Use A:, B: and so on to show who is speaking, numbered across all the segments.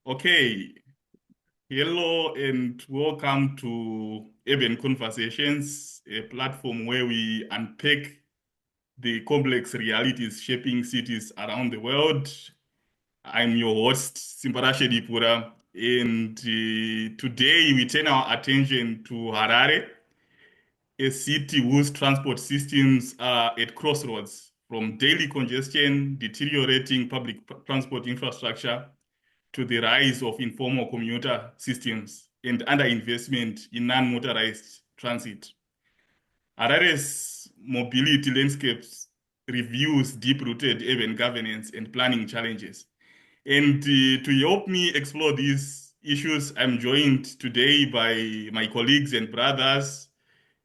A: Okay, hello and welcome to Urban Conversations, a platform where we unpack the complex realities shaping cities around the world. I'm your host, Simbarashe Dipura, and today we turn our attention to Harare, a city whose transport systems are at crossroads from daily congestion, deteriorating public transport infrastructure, to the rise of informal commuter systems and underinvestment in non-motorized transit. Harare's mobility landscapes reviews deep-rooted urban governance and planning challenges. And to help me explore these issues, I'm joined today by my colleagues and brothers,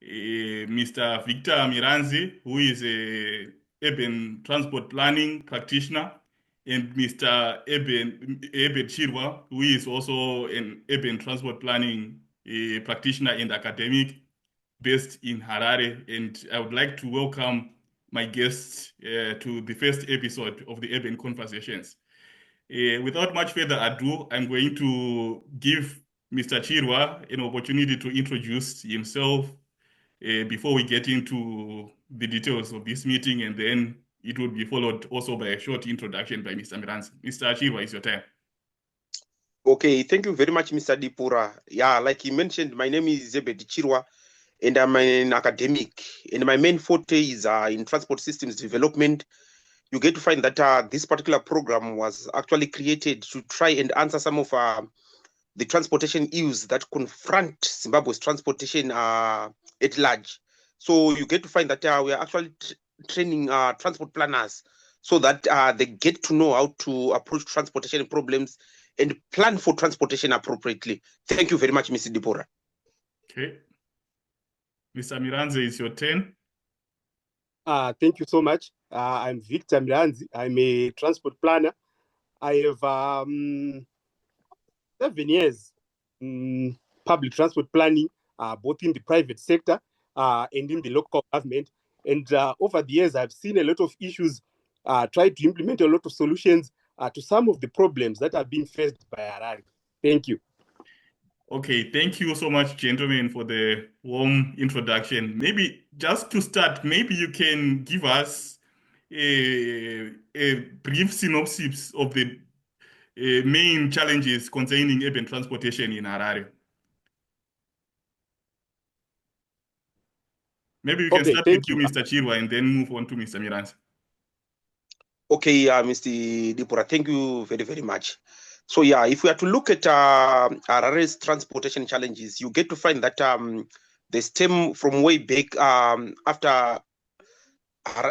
A: Mr. Victor Miranzi, who is a urban transport planning practitioner, and Mr. Eben Chirwa, who is also an urban transport planning practitioner and academic based in Harare. And I would like to welcome my guests to the first episode of the Urban Conversations. Without much further ado, I'm going to give Mr. Chirwa an opportunity to introduce himself before we get into the details of this meeting, and then it will be followed also by a short introduction by Mr. Miranzi. Mr. Chirwa, it's your time.
B: Okay, thank you very much, Mr. Dipura. Yeah, like you mentioned, my name is Zebedi Chirwa, and I'm an academic, and my main forte is in transport systems development. You get to find that this particular program was actually created to try and answer some of the transportation issues that confront Zimbabwe's transportation at large. So you get to find that we are actually training transport planners so that they get to know how to approach transportation problems and plan for transportation appropriately. Thank you very much, Mr. Dipora.
A: Okay. Mr. Miranzi, it's your turn.
C: Thank you so much. I'm Victor Miranzi. I'm a transport planner. I have 7 years in public transport planning, both in the private sector and in the local government. And over the years, I've seen a lot of issues, tried to implement a lot of solutions to some of the problems that are being faced by Harare. Thank you.
A: Okay, thank you so much, gentlemen, for the warm introduction. Maybe just to start, maybe you can give us a brief synopsis of the main challenges concerning urban transportation in Harare. Maybe we can start with you, Mr. Chirwa, and then move on to Mr. Miranzi.
B: Okay, Mr. Dipura, thank you very, very much. So yeah, if we are to look at Harare's transportation challenges, you get to find that they stem from way back after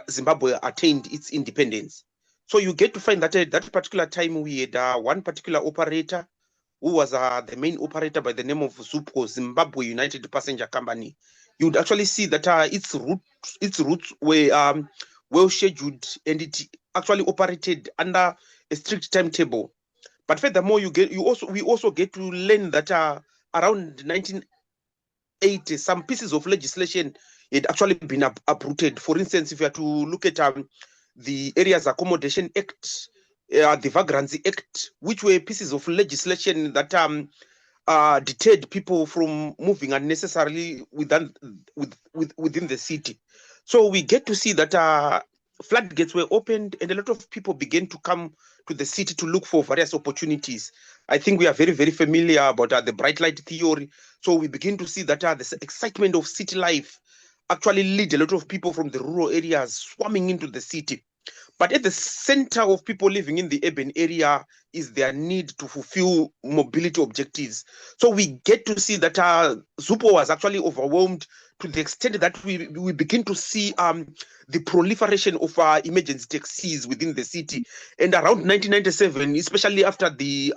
B: Zimbabwe attained its independence. So you get to find that at that particular time we had one particular operator who was the main operator by the name of ZUPCO, Zimbabwe United Passenger Company. You would actually see that its routes were well scheduled, and it actually operated under a strict timetable. But furthermore, we also get to learn that around 1980, some pieces of legislation had actually been uprooted. For instance, if you are to look at the Areas Accommodation Act, the Vagrancy Act, which were pieces of legislation that deterred people from moving unnecessarily within the city. So we get to see that floodgates were opened and a lot of people began to come to the city to look for various opportunities. I think we are very, very familiar about the bright light theory. So we begin to see that the excitement of city life actually lead a lot of people from the rural areas swarming into the city. But at the center of people living in the urban area is their need to fulfill mobility objectives. So we get to see that ZUPO was actually overwhelmed to the extent that we begin to see the proliferation of emergency taxis within the city. And around 1997, especially after the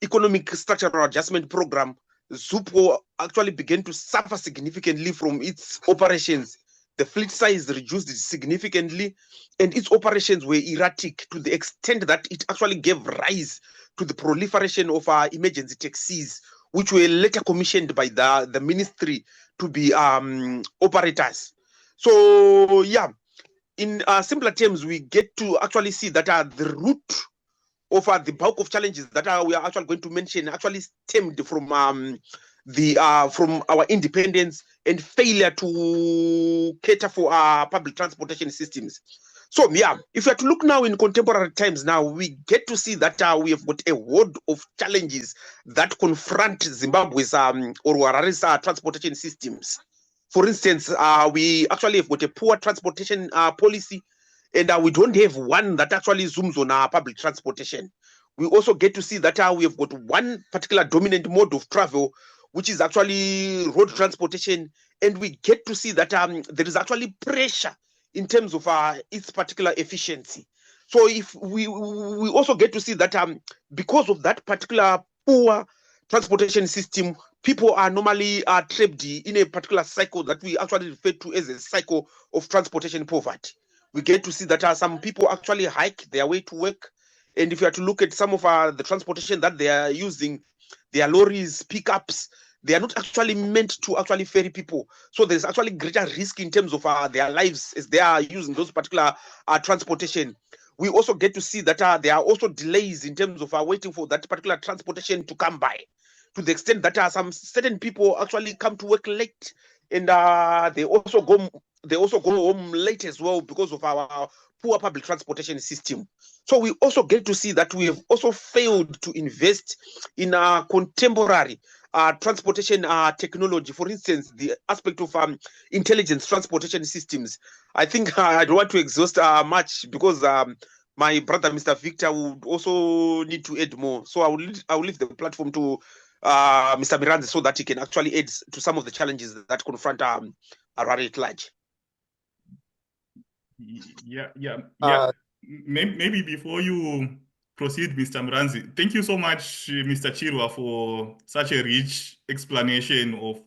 B: economic structural adjustment program, ZUPO actually began to suffer significantly from its operations. The fleet size reduced significantly, and its operations were erratic to the extent that it actually gave rise to the proliferation of emergency taxis, which were later commissioned by the ministry to be operators. So yeah, in simpler terms, we get to actually see that the route of the bulk of challenges that we are actually going to mention actually stemmed from from our independence and failure to cater for our public transportation systems. So yeah, if we are to look now in contemporary times now, we get to see that we have got a horde of challenges that confront Zimbabwe's or Harare's transportation systems. For instance, we actually have got a poor transportation policy, and we don't have one that actually zooms on our public transportation. We also get to see that we have got one particular dominant mode of travel, which is actually road transportation, and we get to see that there is actually pressure in terms of its particular efficiency. So if we also get to see that because of that particular poor transportation system, people are normally trapped in a particular cycle that we actually refer to as a cycle of transportation poverty. We get to see that some people actually hike their way to work. And if you are to look at some of the transportation that they are using, their lorries, pickups, they are not actually meant to actually ferry people. So there's actually greater risk in terms of their lives as they are using those particular transportation. We also get to see that there are also delays in terms of waiting for that particular transportation to come by, to the extent that some certain people actually come to work late, and they also go home late as well because of our poor public transportation system. So we also get to see that we have also failed to invest in contemporary transportation technology. For instance, the aspect of intelligence transportation systems. I think I don't want to exhaust much because my brother, Mr. Victor, would also need to add more. So I will leave the platform to Mr. Miranzi so that he can actually add to some of the challenges that confront Harare at large.
A: Yeah. Maybe before you proceed, Mr. Miranzi, thank you so much, Mr. Chirwa, for such a rich explanation of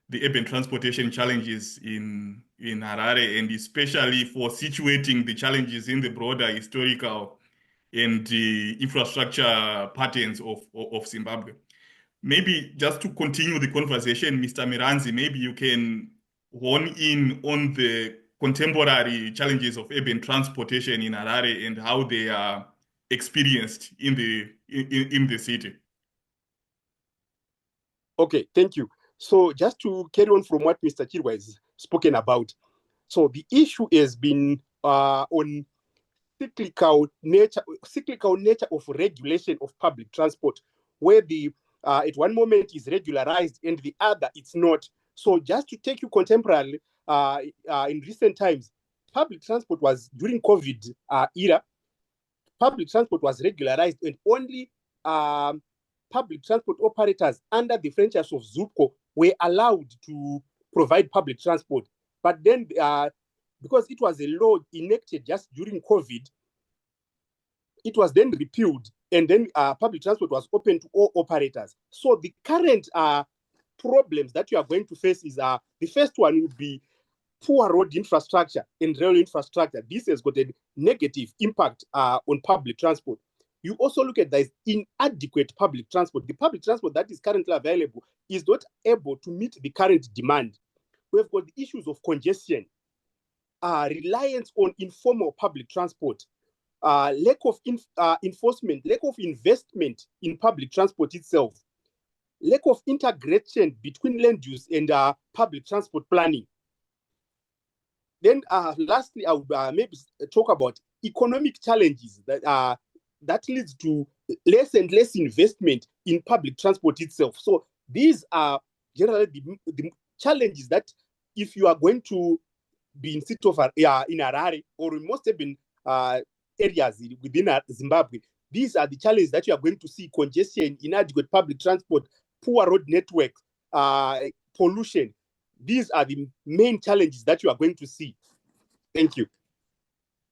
A: the urban transportation challenges in Harare, and especially for situating the challenges in the broader historical and the infrastructure patterns of Zimbabwe. Maybe just to continue the conversation, Mr. Miranzi, maybe you can hone in on the contemporary challenges of urban transportation in Harare and how they are experienced in the city.
C: Okay, thank you. So just to carry on from what Mr. Chirwa has spoken about, so the issue has been on cyclical nature of regulation of public transport, where the at one moment is regularized and the other it's not. So just to take you contemporarily, in recent times, public transport was during COVID era. Public transport was regularized, and only public transport operators under the franchise of ZUPCO were allowed to provide public transport. But then, because it was a law enacted just during COVID, it was then repealed, and then public transport was open to all operators. So the current problems that you are going to face is the first one would be poor road infrastructure and rail infrastructure. This has got a negative impact on public transport. You also look at the inadequate public transport. The public transport that is currently available is not able to meet the current demand. We've got the issues of congestion, reliance on informal public transport, lack of enforcement, lack of investment in public transport itself, lack of integration between land use and public transport planning. Then lastly, I would maybe talk about economic challenges that leads to less and less investment in public transport itself. So these are generally the challenges that if you are going to be in city of in Harare or in most urban areas within Zimbabwe, these are the challenges that you are going to see: congestion, inadequate public transport, poor road network, pollution. These are the main challenges that you are going to see. Thank you.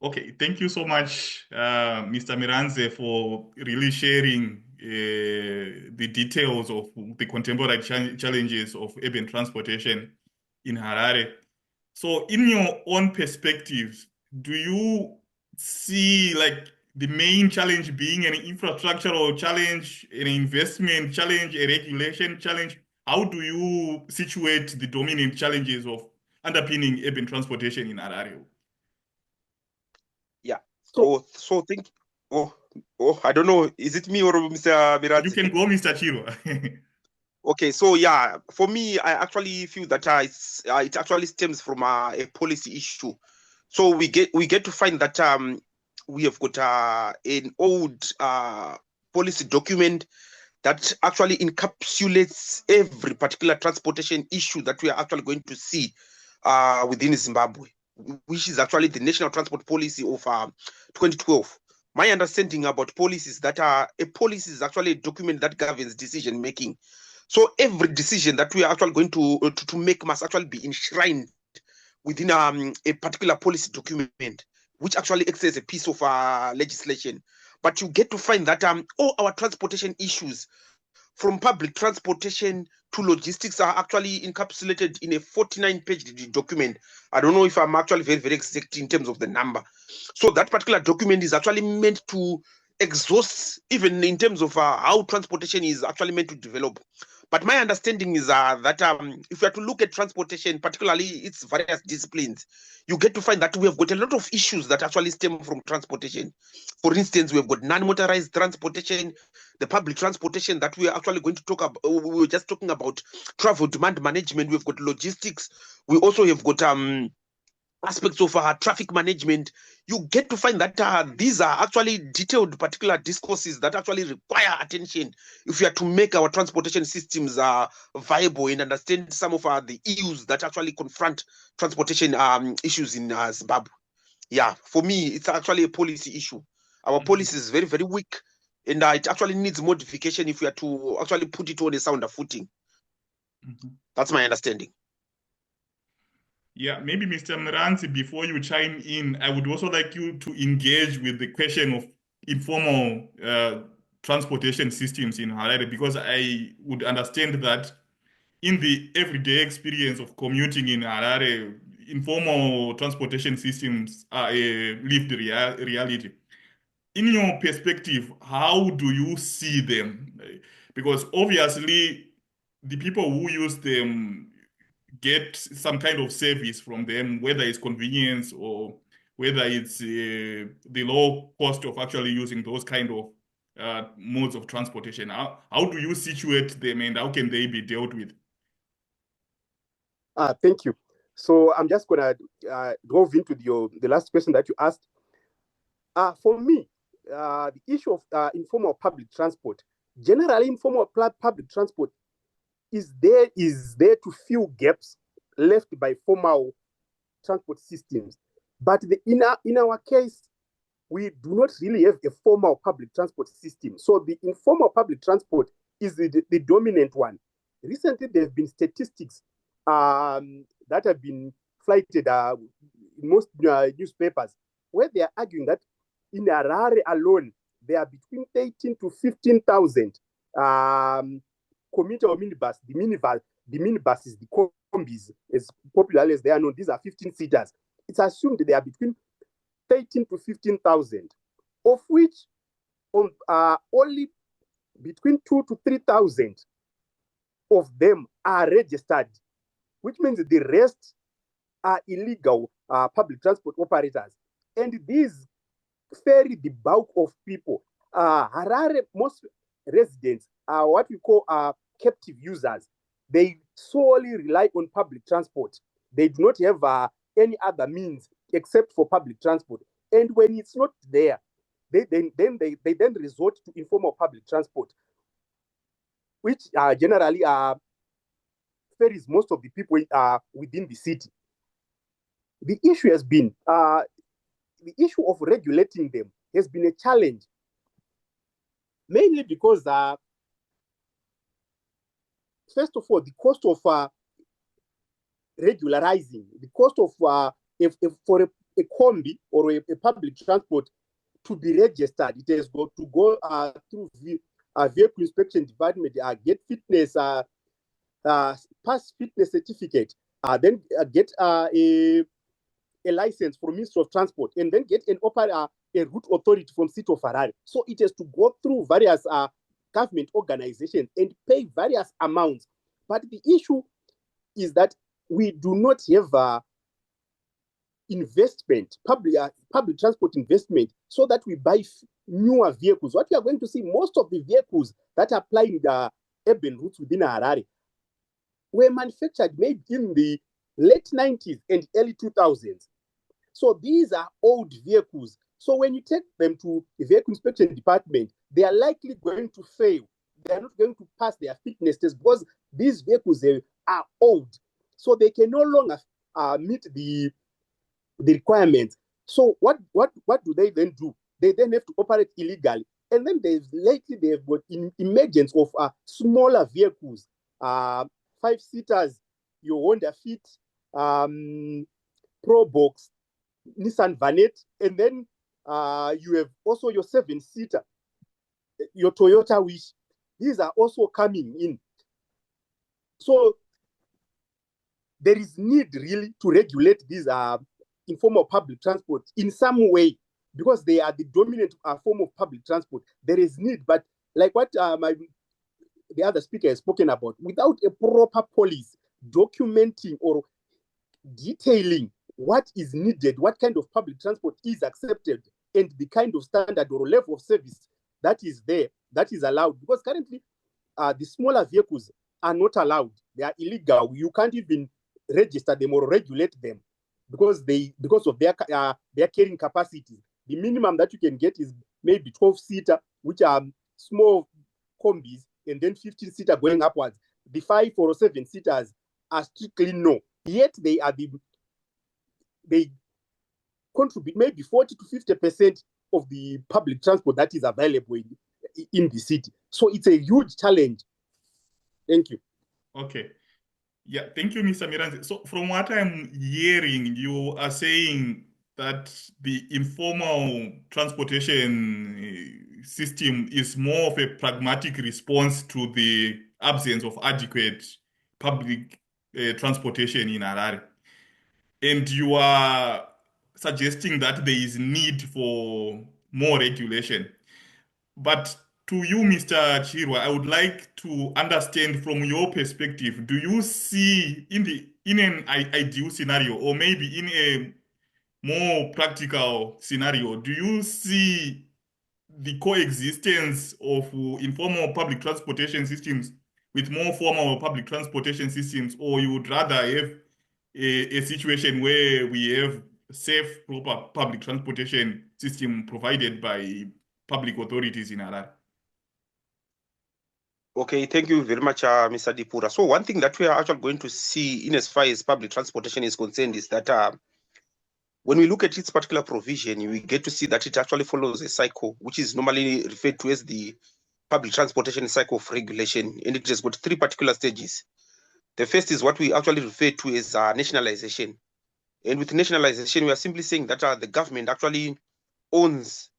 A: Okay, thank you so much, Mr. Miranze, for really sharing the details of the contemporary challenges of urban transportation in Harare. So in your own perspective, do you see like the main challenge being an infrastructural challenge, an investment challenge, a regulation challenge? How do you situate the dominant challenges of underpinning urban transportation in Harare?
B: Yeah. So think. Oh, Oh, I don't know. Is it me or Mr. Miradzi?
A: You can go, Mr. Chiro.
B: Okay, so yeah, for me, I actually feel that it actually stems from a policy issue. So we get to find that we have got an old policy document that actually encapsulates every particular transportation issue that we are actually going to see within Zimbabwe, which is actually the National Transport Policy of 2012. My understanding about policies that a policy is actually a document that governs decision making. So every decision that we are actually going to make must actually be enshrined within a particular policy document, which actually acts as a piece of legislation. But you get to find that all our transportation issues, from public transportation to logistics, are actually encapsulated in a 49-page document. I don't know if I'm actually very, very exact in terms of the number. So that particular document is actually meant to exhaust, even in terms of how transportation is actually meant to develop. But my understanding is that if we are to look at transportation, particularly its various disciplines, you get to find that we have got a lot of issues that actually stem from transportation. For instance, we have got non-motorized transportation, the public transportation that we are actually going to talk about. We were just talking about travel demand management. We've got logistics. We also have got aspects of traffic management. You get to find that these are actually detailed particular discourses that actually require attention if we are to make our transportation systems viable and understand some of the issues that actually confront transportation issues in Zimbabwe. Yeah, for me, it's actually a policy issue. Our policy is very, very weak, and it actually needs modification if we are to actually put it on a sounder footing. That's my understanding.
A: Yeah, maybe Mr. Mranzi, before you chime in, I would also like you to engage with the question of informal transportation systems in Harare, because I would understand that in the everyday experience of commuting in Harare, informal transportation systems are a lived reality. In your perspective, how do you see them? Because obviously, the people who use them get some kind of service from them, whether it's convenience or whether it's the low cost of actually using those kind of modes of transportation. How do you situate them, and how can they be dealt with?
C: Thank you. So I'm just going to delve into the last question that you asked. For me, the issue of informal public transport, generally informal public transport is there to fill gaps left by formal transport systems. But in our case, we do not really have a formal public transport system. So the informal public transport is the dominant one. Recently, there have been statistics that have been flighted in most newspapers, where they are arguing that in Harare alone, there are between 13 to 15,000 commuter or minibus. The minibuses, the combis, as popularly as they are known, these are 15-seaters. It's assumed that they are between 13 to 15,000, of which only between 2 to 3,000 of them are registered, which means the rest are illegal public transport operators. And these ferry the bulk of people. Harare, most residents are what we call captive users. They solely rely on public transport. They do not have any other means except for public transport. And when it's not there, they then resort to informal public transport, which generally ferries most of the people within the city. The issue has been the issue of regulating them has been a challenge, mainly because first of all, the cost of regularizing, the cost of for a combi or a public transport to be registered, it has got to go through the vehicle inspection department, get fitness, pass fitness certificate, then get a license from Ministry of Transport, and then get a route authority from City of Harare. So it has to go through various government organizations and pay various amounts. But the issue is that we do not have investment, public transport investment, so that we buy newer vehicles. What we are going to see, most of the vehicles that are plying the urban routes within Harare were manufactured maybe in the late 90s and early 2000s. So these are old vehicles. So when you take them to the vehicle inspection department, they are likely going to fail. They are not going to pass their fitness test because these vehicles are old. So they can no longer meet the requirements. So what do they then do? They then have to operate illegally. And then they've got emergence of smaller vehicles, 5-seaters, your Honda Fit, Pro Box, Nissan Vanette, and then you have also your 7-seater, your Toyota Wish. These are also coming in. So there is need really to regulate these informal public transport in some way, because they are the dominant form of public transport. There is need, but like what the other speaker has spoken about, without a proper policy documenting or detailing what is needed, what kind of public transport is accepted, and the kind of standard or level of service that is there, that is allowed. Because currently, the smaller vehicles are not allowed. They are illegal. You can't even register them or regulate them because of their carrying capacity. The minimum that you can get is maybe 12-seater, which are small combis, and then 15-seater going upwards. The 5 or 7-seaters are strictly no. Yet they contribute maybe 40 to 50% of the public transport that is available in the city. So it's a huge challenge. Thank you.
A: Okay. Yeah, thank you, Mr. Miranzi. So from what I'm hearing, you are saying that the informal transportation system is more of a pragmatic response to the absence of adequate public transportation in Harare. And you are suggesting that there is need for more regulation. But to you, Mr. Chirwa, I would like to understand from your perspective, do you see in an ideal scenario, or maybe in a more practical scenario, do you see the coexistence of informal public transportation systems with more formal public transportation systems, or you would rather have a situation where we have safe, proper public transportation system provided by public authorities in Harare?
B: Okay, thank you very much, Mr. Dipura. So one thing that we are actually going to see in as far as public transportation is concerned is that when we look at its particular provision, we get to see that it actually follows a cycle, which is normally referred to as the public transportation cycle of regulation, and it has got 3 particular stages. The first is what we actually refer to as nationalization. And with nationalization, we are simply saying that the government actually owns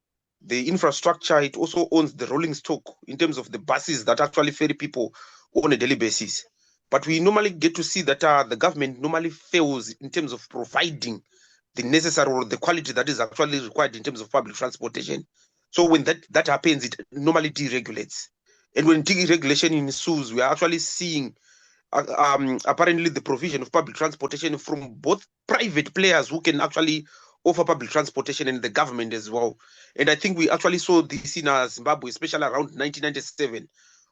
B: the infrastructure. It also owns the rolling stock in terms of the buses that actually ferry people on a daily basis. But we normally get to see that the government normally fails in terms of providing the necessary or the quality that is actually required in terms of public transportation. So when that happens, it normally deregulates. And when deregulation ensues, we are actually seeing apparently the provision of public transportation from both private players who can actually offer public transportation and the government as well. And I think we actually saw this in Zimbabwe, especially around 1997,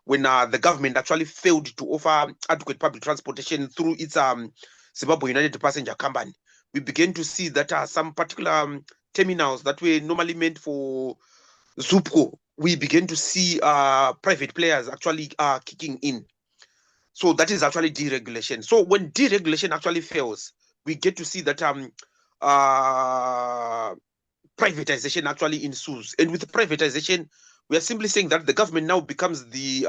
B: when the government actually failed to offer adequate public transportation through its Zimbabwe United Passenger Company. We began to see that some particular terminals that were normally meant for ZUPCO, we began to see private players actually kicking in. So that is actually deregulation. So when deregulation actually fails, we get to see that privatization actually ensues. And with privatization, we are simply saying that the government now becomes the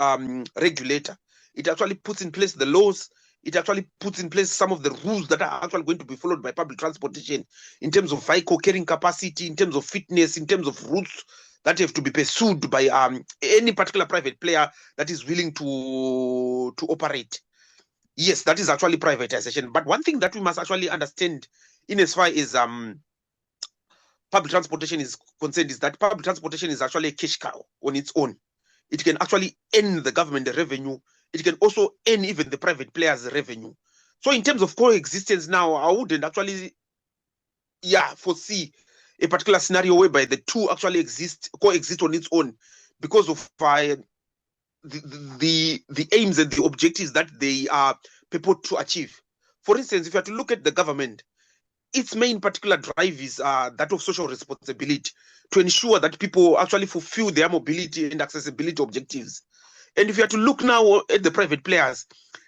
B: regulator. It actually puts in place the laws. It actually puts in place some of the rules that are actually going to be followed by public transportation in terms of vehicle carrying capacity, in terms of fitness, in terms of routes that have to be pursued by any particular private player that is willing to operate. Yes, that is actually privatization. But one thing that we must actually understand in as far as public transportation is concerned is that public transportation is actually a cash cow on its own. It can actually earn the government the revenue. It can also earn even the private players the revenue. So in terms of coexistence now, I wouldn't actually foresee a particular scenario whereby the two actually coexist on its own because of the aims and the objectives that they are purport to achieve. For instance, if you have to look at the government, its main particular drive is that of social responsibility to ensure that people actually fulfill their mobility and accessibility objectives. And if you have to look now at the private players,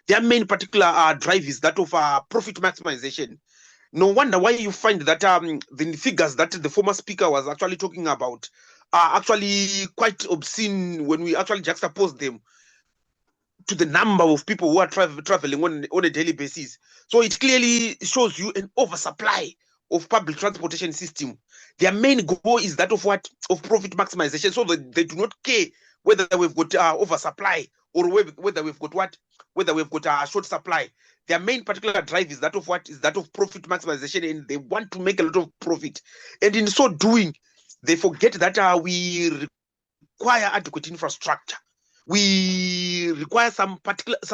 B: their main particular drive is that of profit maximization. No wonder why you find that the figures that the former speaker was actually talking about are actually quite obscene when we actually juxtapose them to the number of people who are traveling on a daily basis. So it clearly shows you an oversupply of public transportation system. Their main goal is that of what? Of profit maximization. So they do not care whether we've got oversupply or whether we've got what? Whether we've got a short supply. Their main particular drive is that of what? Is that of profit maximization, and they want to make a lot of profit. And in so doing, they forget that we require adequate infrastructure. We require some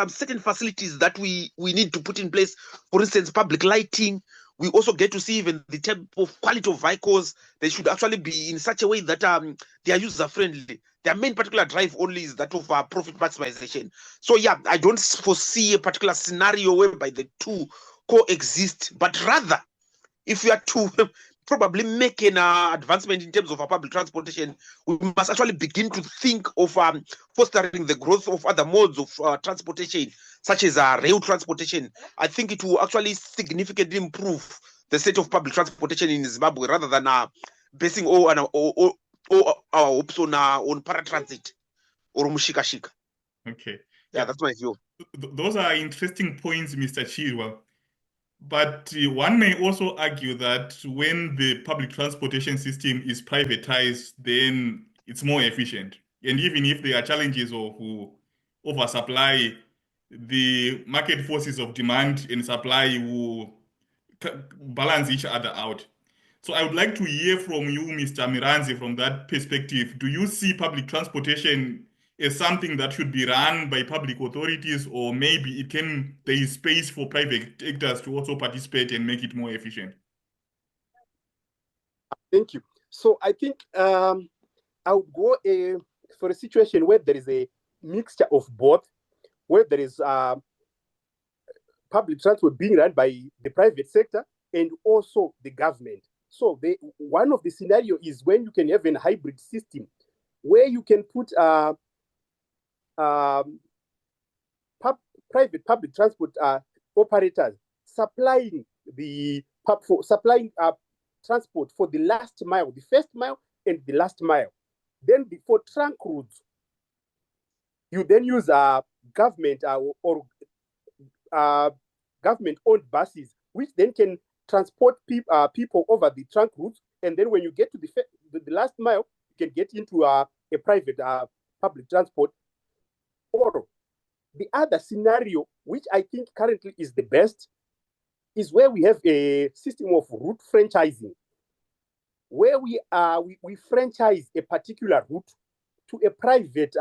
B: certain facilities that we need to put in place. For instance, public lighting. We also get to see even the type of quality of vehicles. They should actually be in such a way that they are user friendly. Their main particular drive only is that of profit maximization. So yeah, I don't foresee a particular scenario whereby the two coexist, but rather, if we are to probably make an advancement in terms of our public transportation, we must actually begin to think of fostering the growth of other modes of transportation, such as rail transportation. I think it will actually significantly improve the state of public transportation in Zimbabwe, rather than basing all our hopes on paratransit or mushikashika.
A: Okay.
B: Yeah, that's my view.
A: Those are interesting points, Mr. Chirwa. But one may also argue that when the public transportation system is privatized, then it's more efficient. And even if there are challenges of oversupply, the market forces of demand and supply will balance each other out. So I would like to hear from you, Mr. Miranzi, from that perspective. Do you see public transportation as something that should be run by public authorities, or maybe there is space for private actors to also participate and make it more efficient?
C: Thank you. So I think I would go for a situation where there is a mixture of both, where there is public transport being run by the private sector and also the government. So one of the scenario is when you can have a hybrid system where you can put private public transport operators supplying transport for the last mile, the first mile and the last mile. Then for trunk routes, you then use government or government-owned buses, which then can transport people over the trunk routes. And then when you get to the last mile, you can get into a private public transport. Or the other scenario, which I think currently is the best, is where we have a system of route franchising, where we franchise a particular route to a private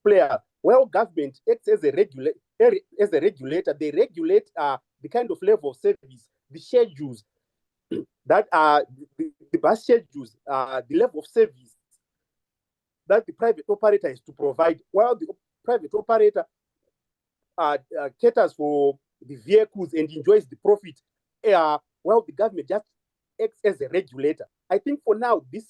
C: player, where government acts as a regulator. They regulate the kind of level of service, the schedules that are the bus schedules, the level of service that the private operator is to provide, while the private operator caters for the vehicles and enjoys the profit, while the government just acts as a regulator. I think for now, this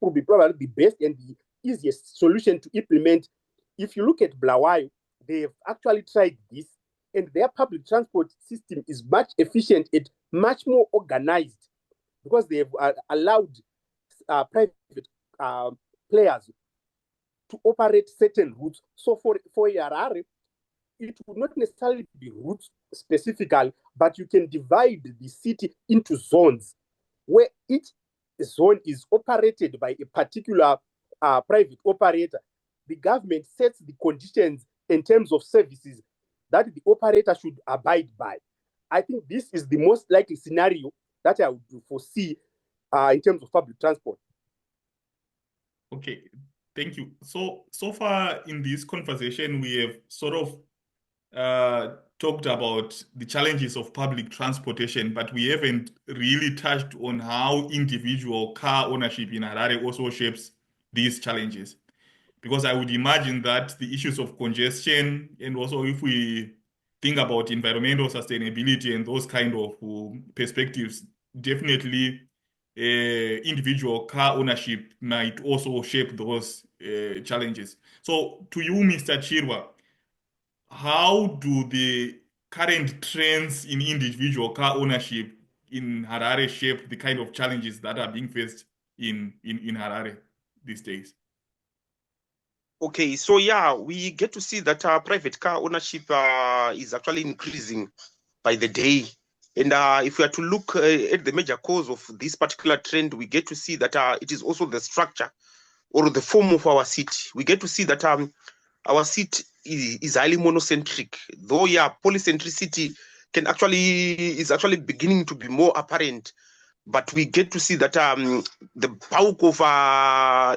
C: will be probably the best and the easiest solution to implement. If you look at Bulawayo, they've actually tried this, and their public transport system is much efficient and much more organized, because they've allowed private players to operate certain routes. So for Harare, it would not necessarily be routes specifically, but you can divide the city into zones, where each zone is operated by a particular private operator. The government sets the conditions in terms of services that the operator should abide by. I think this is the most likely scenario that I would foresee in terms of public transport.
A: Okay, thank you. So far in this conversation, we have sort of talked about the challenges of public transportation, but we haven't really touched on how individual car ownership in Harare also shapes these challenges. Because I would imagine that the issues of congestion, and also if we think about environmental sustainability and those kind of perspectives, definitely individual car ownership might also shape those challenges. So to you, Mr. Chirwa, how do the current trends in individual car ownership in Harare shape the kind of challenges that are being faced in Harare these days?
B: Okay, so yeah, we get to see that private car ownership is actually increasing by the day. And if we are to look at the major cause of this particular trend, we get to see that it is also the structure or the form of our city. We get to see that our city is highly monocentric, though yeah, polycentricity is actually beginning to be more apparent. But we get to see that the bulk of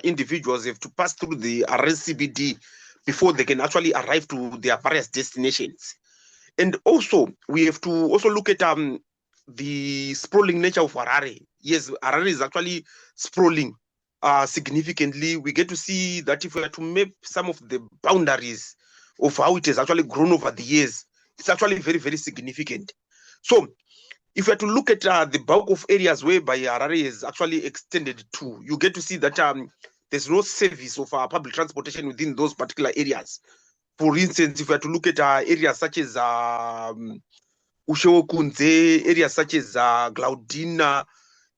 B: individuals have to pass through the RSCBD before they can actually arrive to their various destinations. And also, we have to also look at the sprawling nature of Harare. Yes, Harare is actually sprawling significantly. We get to see that if we are to map some of the boundaries of how it has actually grown over the years, it's actually very, very significant. So if we are to look at the bulk of areas whereby Harare is actually extended to, you get to see that there's no service of public transportation within those particular areas. For instance, if we are to look at areas such as Ushewokunze, areas such as Glaudina,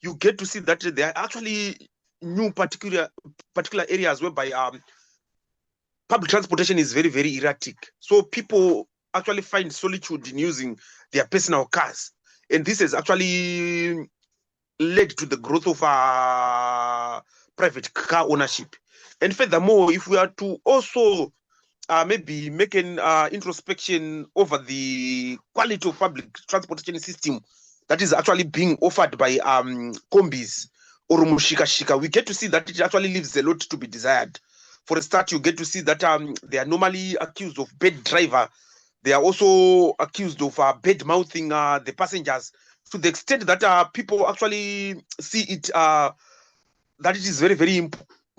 B: you get to see that there are actually new particular areas whereby public transportation is very, very erratic. So people actually find solitude in using their personal cars. And this has actually led to the growth of private car ownership. And furthermore, if we are to also maybe make an introspection over the quality of public transportation system that is actually being offered by combis or mushikashika, we get to see that it actually leaves a lot to be desired. For a start, you get to see that they are normally accused of bad driver. They are also accused of bad mouthing the passengers, to the extent that people actually see it that it is very, very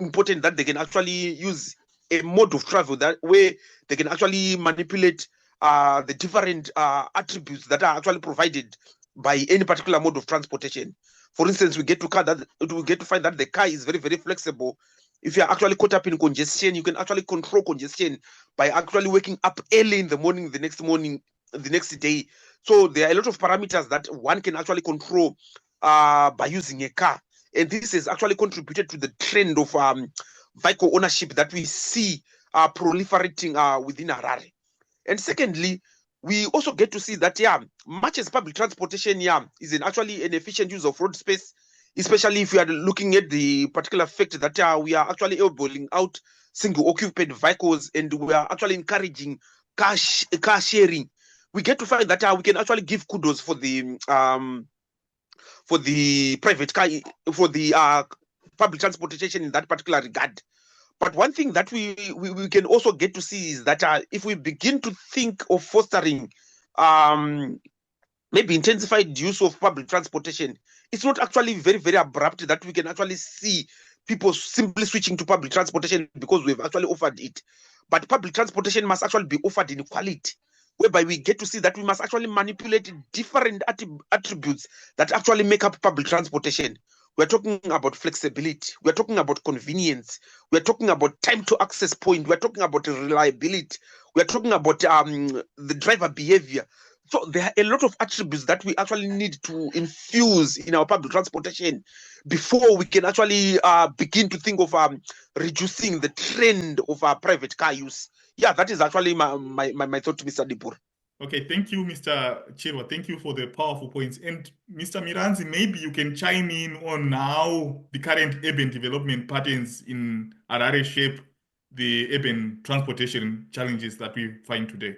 B: important that they can actually use a mode of travel that way they can actually manipulate the different attributes that are actually provided by any particular mode of transportation. For instance, we get to find that the car is very, very flexible. If you are actually caught up in congestion, you can actually control congestion by actually waking up early in the morning, the next day. So there are a lot of parameters that one can actually control by using a car. And this has actually contributed to the trend of vehicle ownership that we see proliferating within Harare. And secondly, we also get to see that, much as public transportation, is actually an efficient use of road space, especially if we are looking at the particular fact that we are actually enabling out single-occupied vehicles and we are actually encouraging car sharing. We get to find that we can actually give kudos for the private car, for the public transportation in that particular regard. But one thing that we can also get to see is that if we begin to think of fostering maybe intensified use of public transportation, it's not actually very, very abrupt that we can actually see people simply switching to public transportation because we've actually offered it. But public transportation must actually be offered in quality, whereby we get to see that we must actually manipulate different attributes that actually make up public transportation. We're talking about flexibility. We're talking about convenience. We're talking about time to access point. We're talking about reliability. We're talking about the driver behavior. So there are a lot of attributes that we actually need to infuse in our public transportation before we can actually begin to think of reducing the trend of our private car use. Yeah, that is actually my thought, Mr. Dipur.
A: Okay, thank you, Mr. Chirwa. Thank you for the powerful points. And Mr. Miranzi, maybe you can chime in on how the current urban development patterns in Harare shape the urban transportation challenges that we find today.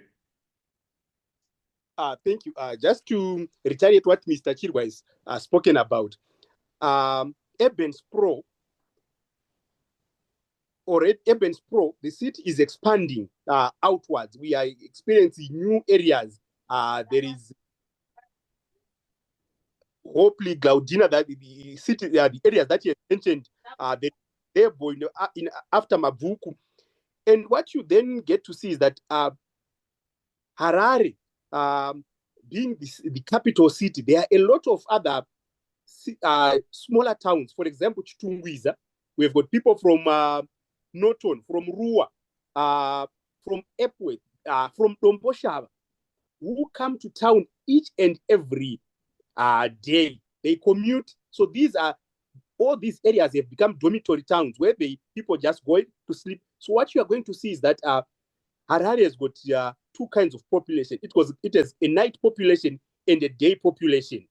C: Thank you. Just to retaliate what Mr. Chirwa has spoken about, urban sprawl, the city is expanding outwards. We are experiencing new areas There is hopefully Glaudina, that the city, the areas that you mentioned, in after Mavuku. And what you then get to see is that Harare, being the capital city, there are a lot of other smaller towns. For example, Chitungwiza, we've got people from Norton, from Rua, from Epworth, from Domboshava, who come to town each and every day. They commute. So all these areas have become dormitory towns where people just go to sleep. So what you are going to see is that Harare has got two kinds of population. It has a night population and a day population,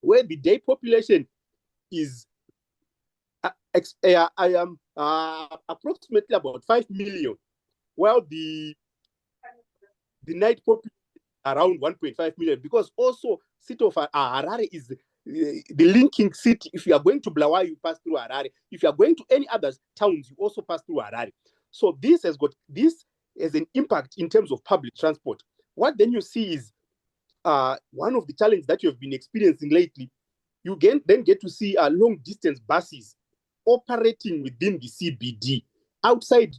C: where the day population is approximately about 5 million, while the night population around 1.5 million, because also city of Harare is the linking city. If you are going to Blawa, you pass through Harare. If you are going to any other towns, you also pass through Harare. So this has an impact in terms of public transport. What then you see is one of the challenges that you have been experiencing lately. You then get to see long distance buses operating within the CBD, outside,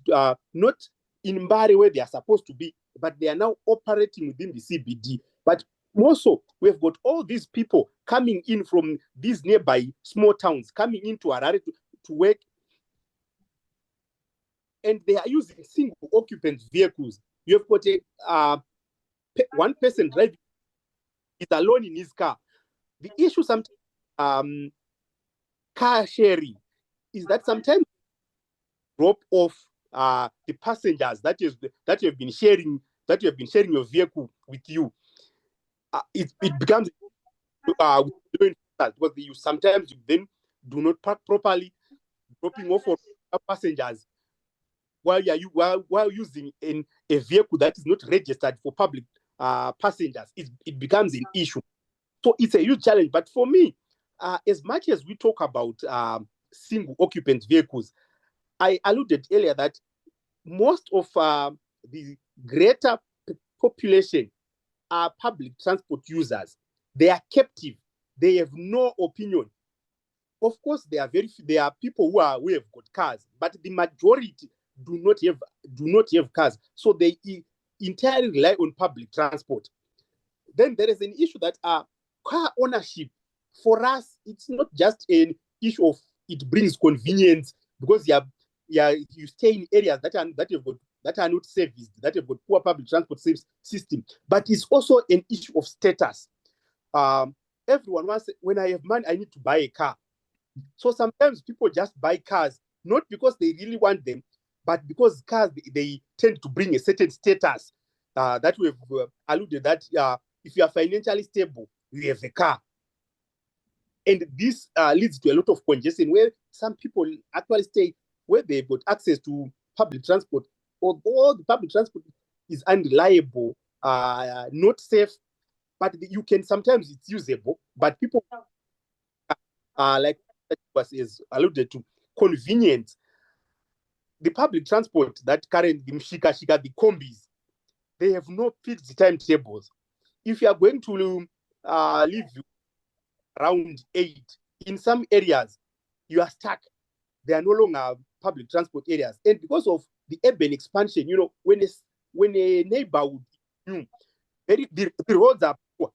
C: not in Mbare where they are supposed to be, but they are now operating within the CBD. But more so, we've got all these people coming in from these nearby small towns, coming into Harare to work, and they are using single occupant vehicles. You've got one person driving, is alone in his car. The issue sometimes car sharing is that sometimes drop off the passengers that you have been sharing your vehicle with you. It becomes because sometimes you then do not park properly, dropping off for passengers while using a vehicle that is not registered for public passengers. It becomes an issue. So it's a huge challenge. But for me, as much as we talk about single occupant vehicles, I alluded earlier that most of the greater population are public transport users. They are captive. They have no opinion. Of course, there are people who have got cars, but the majority do not have cars. So they entirely rely on public transport. Then there is an issue that car ownership, for us, it's not just an issue of it brings convenience, because you stay in areas that are not serviced, that have got poor public transport system, but it's also an issue of status. Everyone wants, when I have money, I need to buy a car. So sometimes people just buy cars, not because they really want them, but because cars, they tend to bring a certain status that we've alluded that if you are financially stable, you have a car. And this leads to a lot of congestion where some people actually stay where they've got access to public transport, although the public transport is unreliable, not safe, but you can sometimes it's usable, but people like is alluded to, convenient. The public transport that currently the Mshika, the combis, they have no fixed timetables. If you are going to leave around 8, in some areas, you are stuck. There are no longer public transport areas. And because of the urban expansion, when a neighborhood, the roads are poor.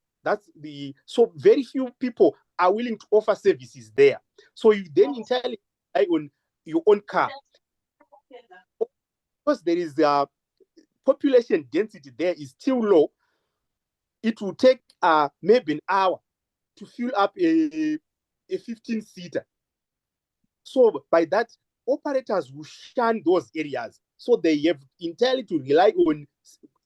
C: So very few people are willing to offer services there. So you then entirely rely on your own car. Because there is population density there is still low, it will take maybe an hour to fill up a 15-seater. So by that, operators will shun those areas. So they have entirely to rely on,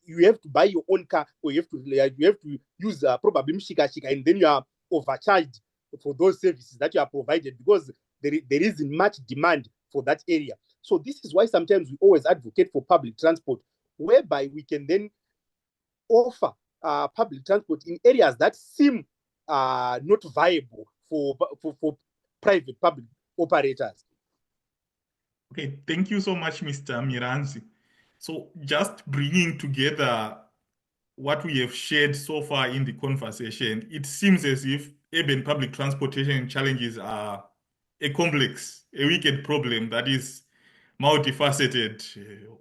C: you have to buy your own car, or you have to use probably Mshika, and then you are overcharged for those services that you are provided, because there isn't much demand for that area. So this is why sometimes we always advocate for public transport, whereby we can then offer public transport in areas that seem not viable for private public operators.
A: Okay, thank you so much, Mr. Miranzi. So just bringing together what we have shared so far in the conversation, it seems as if urban public transportation challenges are a complex, a wicked problem that is multifaceted.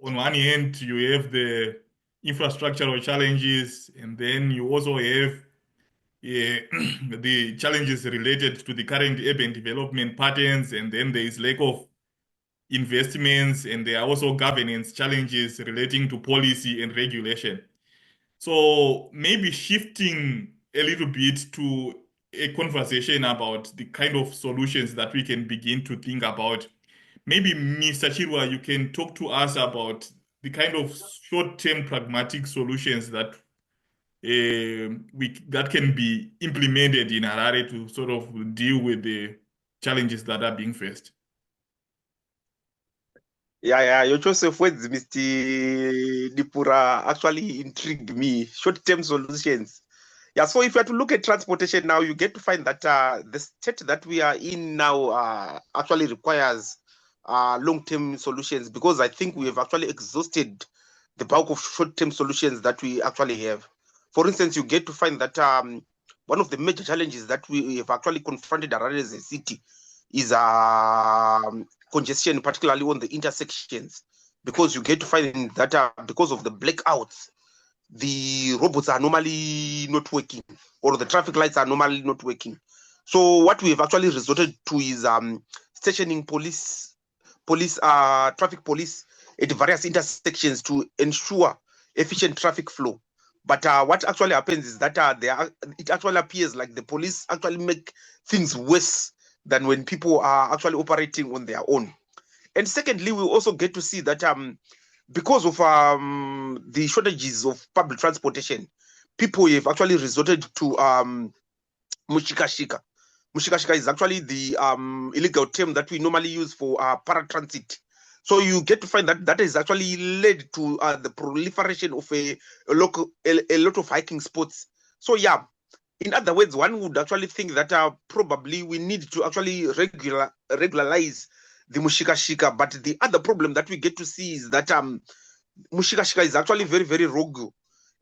A: On one hand, you have the infrastructural challenges, and then you also have the challenges related to the current urban development patterns, and then there is lack of investments, and there are also governance challenges relating to policy and regulation. So maybe shifting a little bit to a conversation about the kind of solutions that we can begin to think about. Maybe Mr. Chirwa, you can talk to us about the kind of short-term pragmatic solutions that that can be implemented in Harare to sort of deal with the challenges that are being faced.
B: Yeah, your choice of words, Mr. Dipura, actually intrigued me. Short-term solutions. Yeah, so if you have to look at transportation now, you get to find that the state that we are in now actually requires long-term solutions, because I think we have actually exhausted the bulk of short-term solutions that we actually have. For instance, you get to find that one of the major challenges that we have actually confronted Harare as a city is congestion, particularly on the intersections, because you get to find that because of the blackouts, the robots are normally not working, or the traffic lights are normally not working. So what we have actually resorted to is stationing traffic police at various intersections to ensure efficient traffic flow. But what actually happens is that it actually appears like the police actually make things worse than when people are actually operating on their own. And secondly, we also get to see that because of the shortages of public transportation, people have actually resorted to mushikashika. Mushikashika is actually the illegal term that we normally use for paratransit. So you get to find that that has actually led to the proliferation of a lot of hiking spots. So yeah, in other words, one would actually think that probably we need to actually regularize the mushikashika. But the other problem that we get to see is that mushikashika is actually very, very rogue.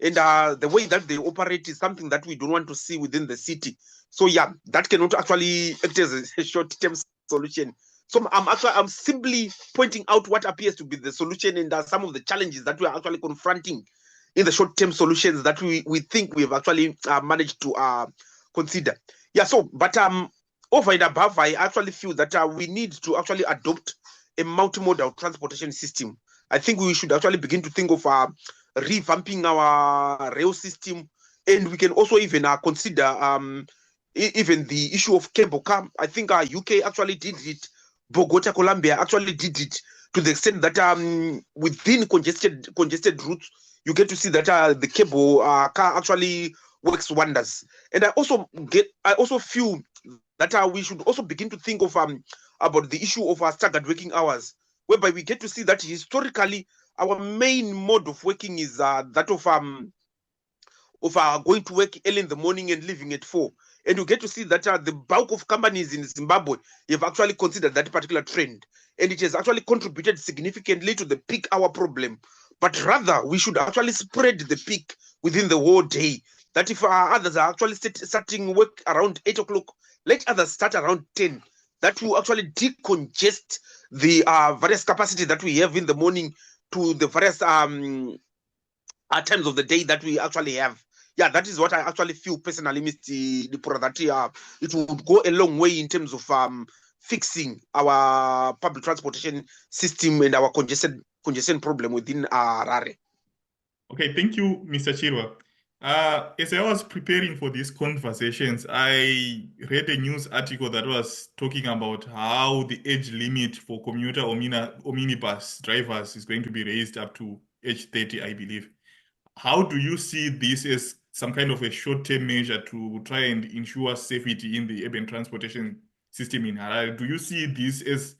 B: And the way that they operate is something that we don't want to see within the city. So yeah, that cannot actually act as a short-term solution. So I'm simply pointing out what appears to be the solution and some of the challenges that we are actually confronting in the short-term solutions that we think we have actually managed to consider. Yeah, so, but over and above, I actually feel that we need to actually adopt a multimodal transportation system. I think we should actually begin to think of revamping our rail system, and we can also even consider even the issue of cable car. I think UK actually did it. Bogota, Colombia actually did it to the extent that within congested routes, you get to see that the cable car actually works wonders. And I also feel that we should also begin to think of about the issue of staggered working hours, whereby we get to see that historically our main mode of working is that of going to work early in the morning and leaving at 4. And you get to see that the bulk of companies in Zimbabwe have actually considered that particular trend. And it has actually contributed significantly to the peak hour problem. But rather, we should actually spread the peak within the whole day. That if others are actually starting work around 8 o'clock, let others start around 10. That will actually decongest the various capacity that we have in the morning to the various times of the day that we actually have. Yeah, that is what I actually feel personally, Mr. Dipura, that it would go a long way in terms of fixing our public transportation system and our congestion problem within Harare.
A: Okay, thank you, Mr. Chirwa. As I was preparing for these conversations, I read a news article that was talking about how the age limit for commuter omnibus drivers is going to be raised up to age 30, I believe. How do you see this as some kind of a short-term measure to try and ensure safety in the urban transportation system in Harare? Do you see this as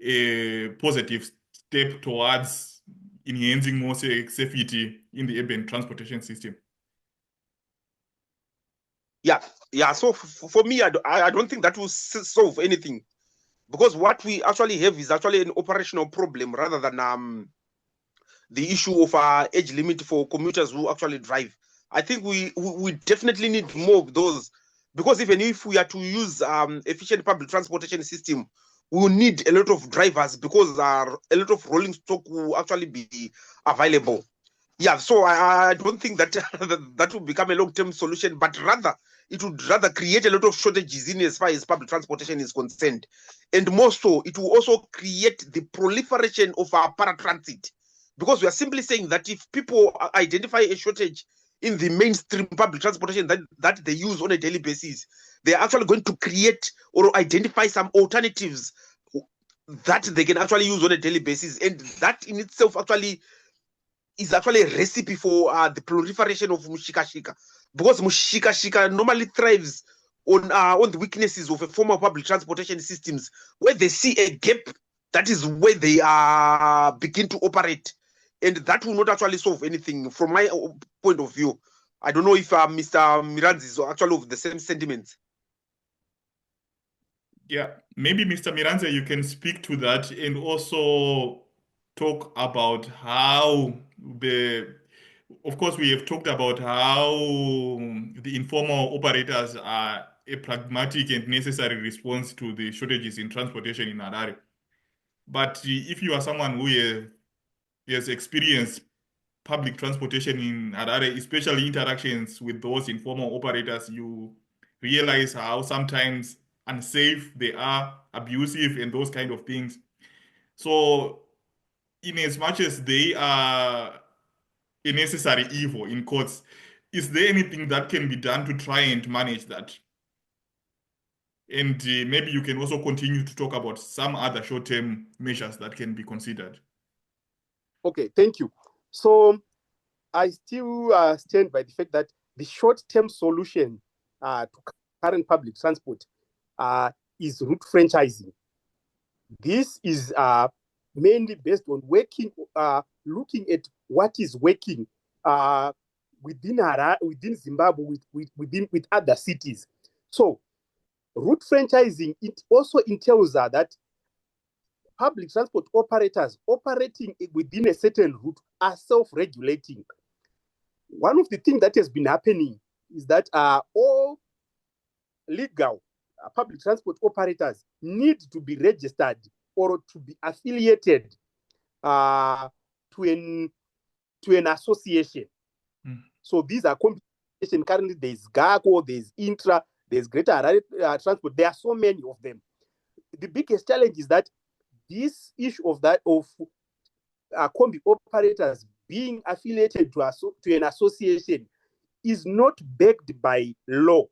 A: a positive step towards enhancing more safety in the urban transportation system?
B: Yeah. So for me, I don't think that will solve anything, because what we actually have is actually an operational problem rather than the issue of age limit for commuters who actually drive. I think we definitely need more of those, because even if we are to use efficient public transportation system, we will need a lot of drivers, because a lot of rolling stock will actually be available. Yeah, so I don't think that that will become a long-term solution, but rather it would rather create a lot of shortages in as far as public transportation is concerned. And more so, it will also create the proliferation of our paratransit, because we are simply saying that if people identify a shortage in the mainstream public transportation that they use on a daily basis, they are actually going to create or identify some alternatives that they can actually use on a daily basis. And that in itself actually is actually a recipe for the proliferation of mushikashika, because mushikashika normally thrives on the weaknesses of a formal public transportation systems. Where they see a gap, that is where they begin to operate, and that will not actually solve anything from my point of view. I don't know if Mr. Miranzi is actually of the same sentiments.
A: Yeah, maybe Mr. Miranze, you can speak to that and also talk about how of course, we have talked about how the informal operators are a pragmatic and necessary response to the shortages in transportation in Harare. But if you are someone who has experienced public transportation in Harare, especially interactions with those informal operators, you realize how sometimes unsafe they are, abusive, and those kind of things. So, in as much as they are a necessary evil in courts, is there anything that can be done to try and manage that? And maybe you can also continue to talk about some other short-term measures that can be considered.
C: Okay, thank you. So I still stand by the fact that the short-term solution to current public transport is route franchising. This is mainly based on looking at what is working within Zimbabwe, with other cities. So route franchising, it also entails that public transport operators operating within a certain route are self-regulating. One of the things that has been happening is that all legal public transport operators need to be registered or to be affiliated to an association. So these are competition. Currently, there's GACO, there's Intra, there's Greater Harare Transport. There are so many of them. The biggest challenge is that this issue of combi operators being affiliated to an association is not backed by law.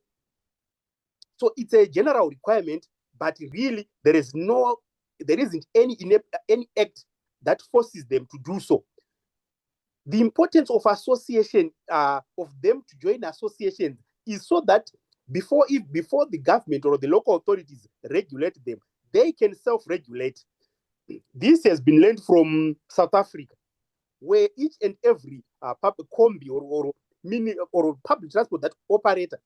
C: So it's a general requirement, but really there isn't any act that forces them to do so. The importance of association, of them to join associations, is so that before the government or the local authorities regulate them, they can self-regulate. This has been learned from South Africa, where each and every public combi or public transport that operator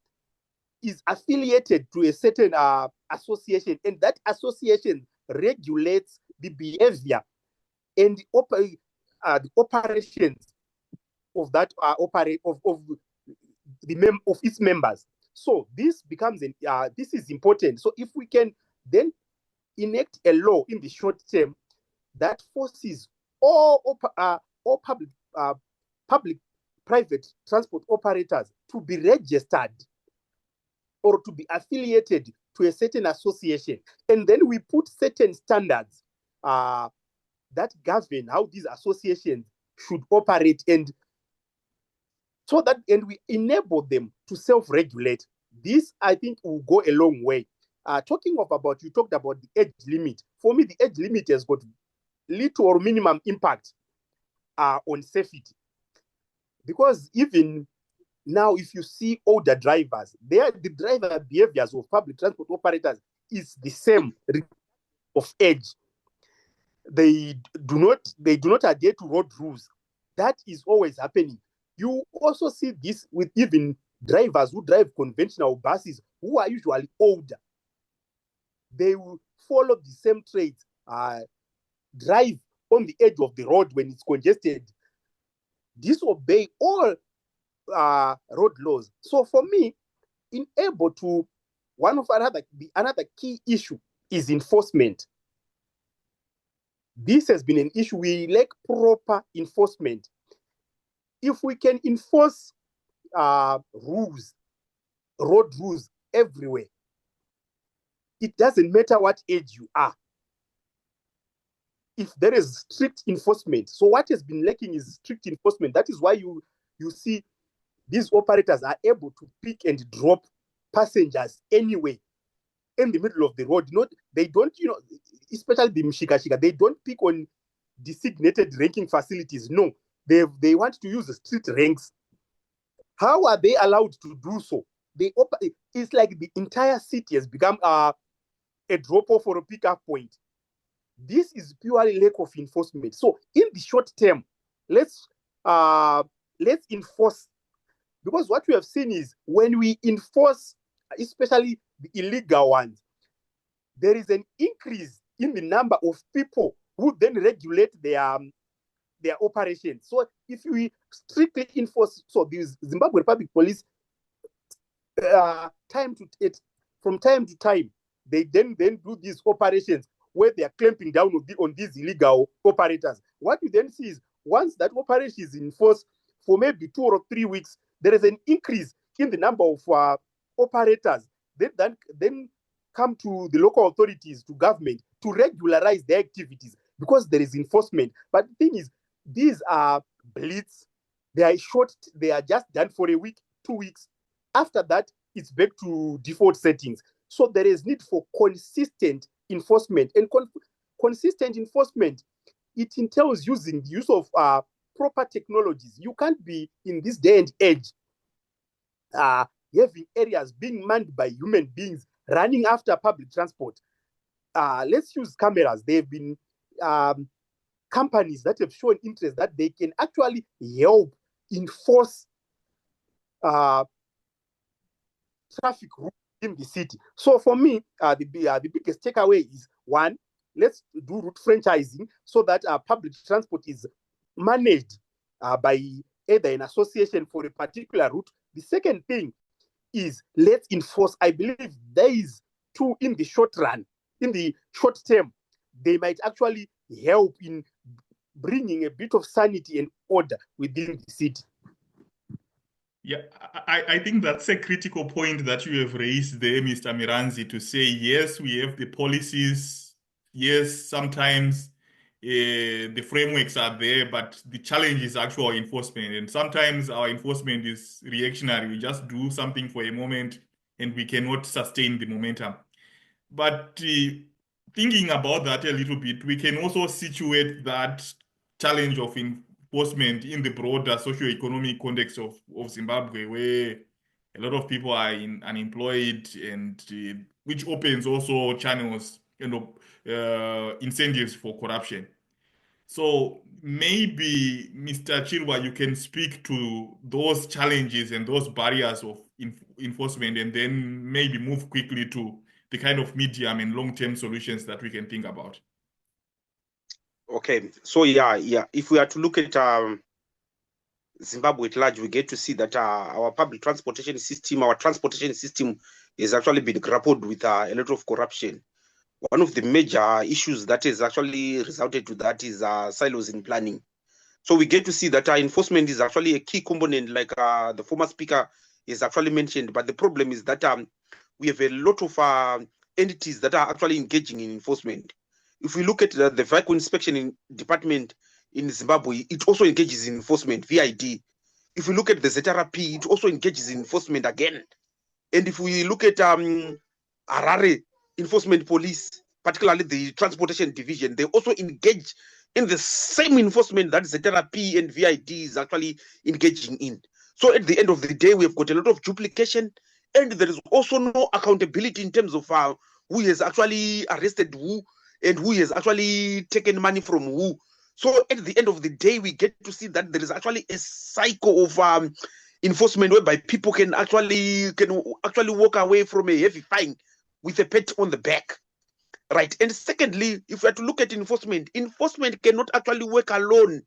C: is affiliated to a certain association, and that association regulates the behavior and the operations of that of its members. So this becomes this is important. So if we can then enact a law in the short term that forces all public private transport operators to be registered or to be affiliated to a certain association, and then we put certain standards that govern how these associations should operate, and we enable them to self-regulate. This, I think, will go a long way. You talked about the age limit. For me, the age limit has got little or minimum impact on safety, because even now, if you see older drivers, the driver behaviors of public transport operators is the same of age. They do not adhere to road rules. That is always happening. You also see this with even drivers who drive conventional buses, who are usually older. They will follow the same trades, drive on the edge of the road when it's congested, disobey all road laws. So for me, another key issue is enforcement. This has been an issue. We lack proper enforcement. If we can enforce rules, road rules everywhere, it doesn't matter what age you are. If there is strict enforcement, so what has been lacking is strict enforcement. That is why you see these operators are able to pick and drop passengers anyway in the middle of the road. They don't, especially the Mshika, they don't pick on designated ranking facilities. No, they want to use the street ranks. How are they allowed to do so? It's like the entire city has become a drop-off or a pickup point. This is purely lack of enforcement. So in the short term, let's enforce, because what we have seen is when we enforce, especially the illegal ones, there is an increase in the number of people who then regulate their operations. So if we strictly enforce, so the Zimbabwe Republic Police, from time to time, they then do these operations where they are clamping down on these illegal operators. What you then see is once that operation is enforced for maybe 2 or 3 weeks, there is an increase in the number of operators that then come to the local authorities, to government, to regularize their activities because there is enforcement. But the thing is, these are blitz. They are short. They are just done for a week, 2 weeks. After that, it's back to default settings. So there is need for consistent enforcement. And consistent enforcement, it entails using the use of proper technologies. You can't be, in this day and age, having areas being manned by human beings running after public transport. Let's use cameras. There have been companies that have shown interest that they can actually help enforce traffic rules in the city. So for me, the biggest takeaway is, one, let's do route franchising so that public transport is managed by either an association for a particular route. The second thing is let's enforce. I believe there is two in the short run. In the short term, they might actually help in bringing a bit of sanity and order within the city.
A: Yeah, I think that's a critical point that you have raised there, Mr. Miranzi, to say, yes, we have the policies. Yes, sometimes the frameworks are there, but the challenge is actual enforcement. And sometimes our enforcement is reactionary. We just do something for a moment and we cannot sustain the momentum. But thinking about that a little bit, we can also situate that challenge of enforcement in the broader socio-economic context of Zimbabwe, where a lot of people are unemployed, and which opens also channels and incentives for corruption. So maybe, Mr. Chilwa, you can speak to those challenges and those barriers of enforcement, and then maybe move quickly to the kind of medium and long-term solutions that we can think about.
B: Okay, so yeah. If we are to look at Zimbabwe at large, we get to see that our public transportation system, has actually been grappled with a lot of corruption. One of the major issues that has actually resulted to that is silos in planning. So we get to see that enforcement is actually a key component, like the former speaker has actually mentioned. But the problem is that we have a lot of entities that are actually engaging in enforcement. If we look at the vehicle inspection department in Zimbabwe, it also engages in enforcement, VID. If we look at the ZRP, it also engages in enforcement again. And if we look at Harare Enforcement Police, particularly the Transportation Division, they also engage in the same enforcement that ZRP and VID is actually engaging in. So at the end of the day, we have got a lot of duplication, and there is also no accountability in terms of who has actually arrested who and who has actually taken money from who. So at the end of the day, we get to see that there is actually a cycle of enforcement whereby people can actually walk away from a heavy fine with a pat on the back, right? And secondly, if we are to look at enforcement cannot actually work alone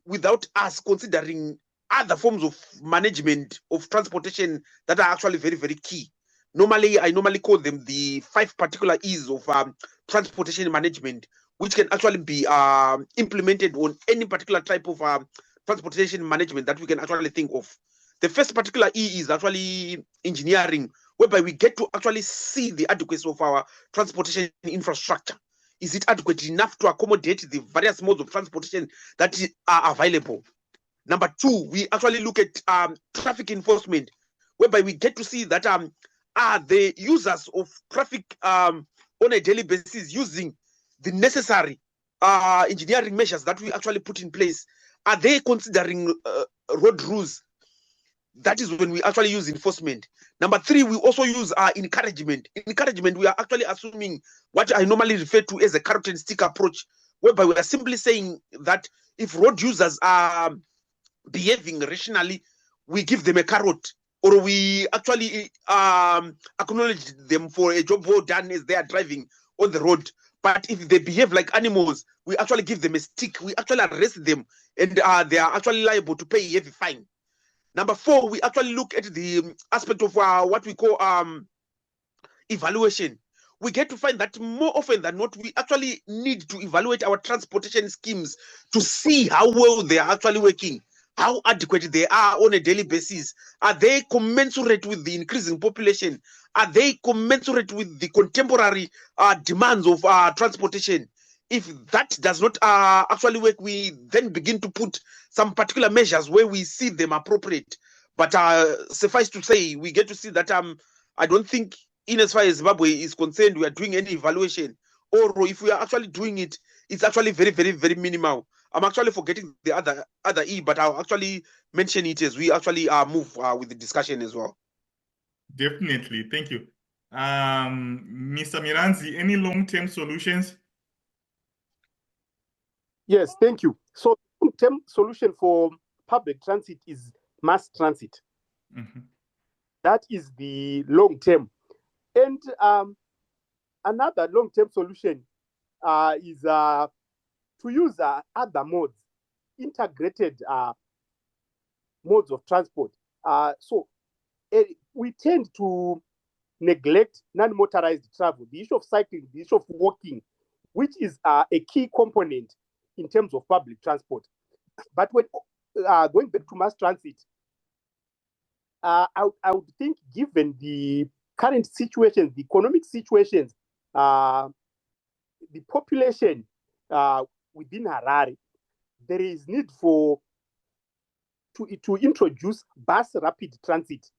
B: without us considering other forms of management of transportation that are actually very, very key. I normally call them the 5 particular E's of transportation management, which can actually be implemented on any particular type of transportation management that we can actually think of. The first particular E is actually engineering, whereby we get to actually see the adequacy of our transportation infrastructure. Is it adequate enough to accommodate the various modes of transportation that are available? Number 2, we actually look at traffic enforcement, whereby we get to see that are the users of traffic on a daily basis using the necessary engineering measures that we actually put in place? Are they considering road rules? That is when we actually use enforcement. Number 3, we also use encouragement. Encouragement, we are actually assuming what I normally refer to as a carrot and stick approach, whereby we are simply saying that if road users are behaving rationally, we give them a carrot, or we actually acknowledge them for a job well done as they are driving on the road. But if they behave like animals, we actually give them a stick. We actually arrest them, and they are actually liable to pay a heavy fine. Number 4, we actually look at the aspect of what we call evaluation. We get to find that more often than not, we actually need to evaluate our transportation schemes to see how well they are actually working, how adequate they are on a daily basis. Are they commensurate with the increasing population? Are they commensurate with the contemporary demands of transportation? If that does not actually work, we then begin to put some particular measures where we see them appropriate. But suffice to say, we get to see that I don't think, in as far as Zimbabwe is concerned, we are doing any evaluation, or if we are actually doing it, it's actually very, very, very minimal. I'm actually forgetting the other E, but I'll actually mention it as we actually move with the discussion as well.
A: Definitely, thank you. Mr. Miranzi, any long-term solutions?
C: Yes, thank you. So long-term solution for public transit is mass transit.
A: Mm-hmm.
C: That is the long term. And another long-term solution is to use other modes, integrated modes of transport. So we tend to neglect non-motorized travel, the issue of cycling, the issue of walking, which is a key component in terms of public transport. But when going back to mass transit, I would think, given the current situations, the economic situations, the population within Harare, there is need to introduce bus rapid transit.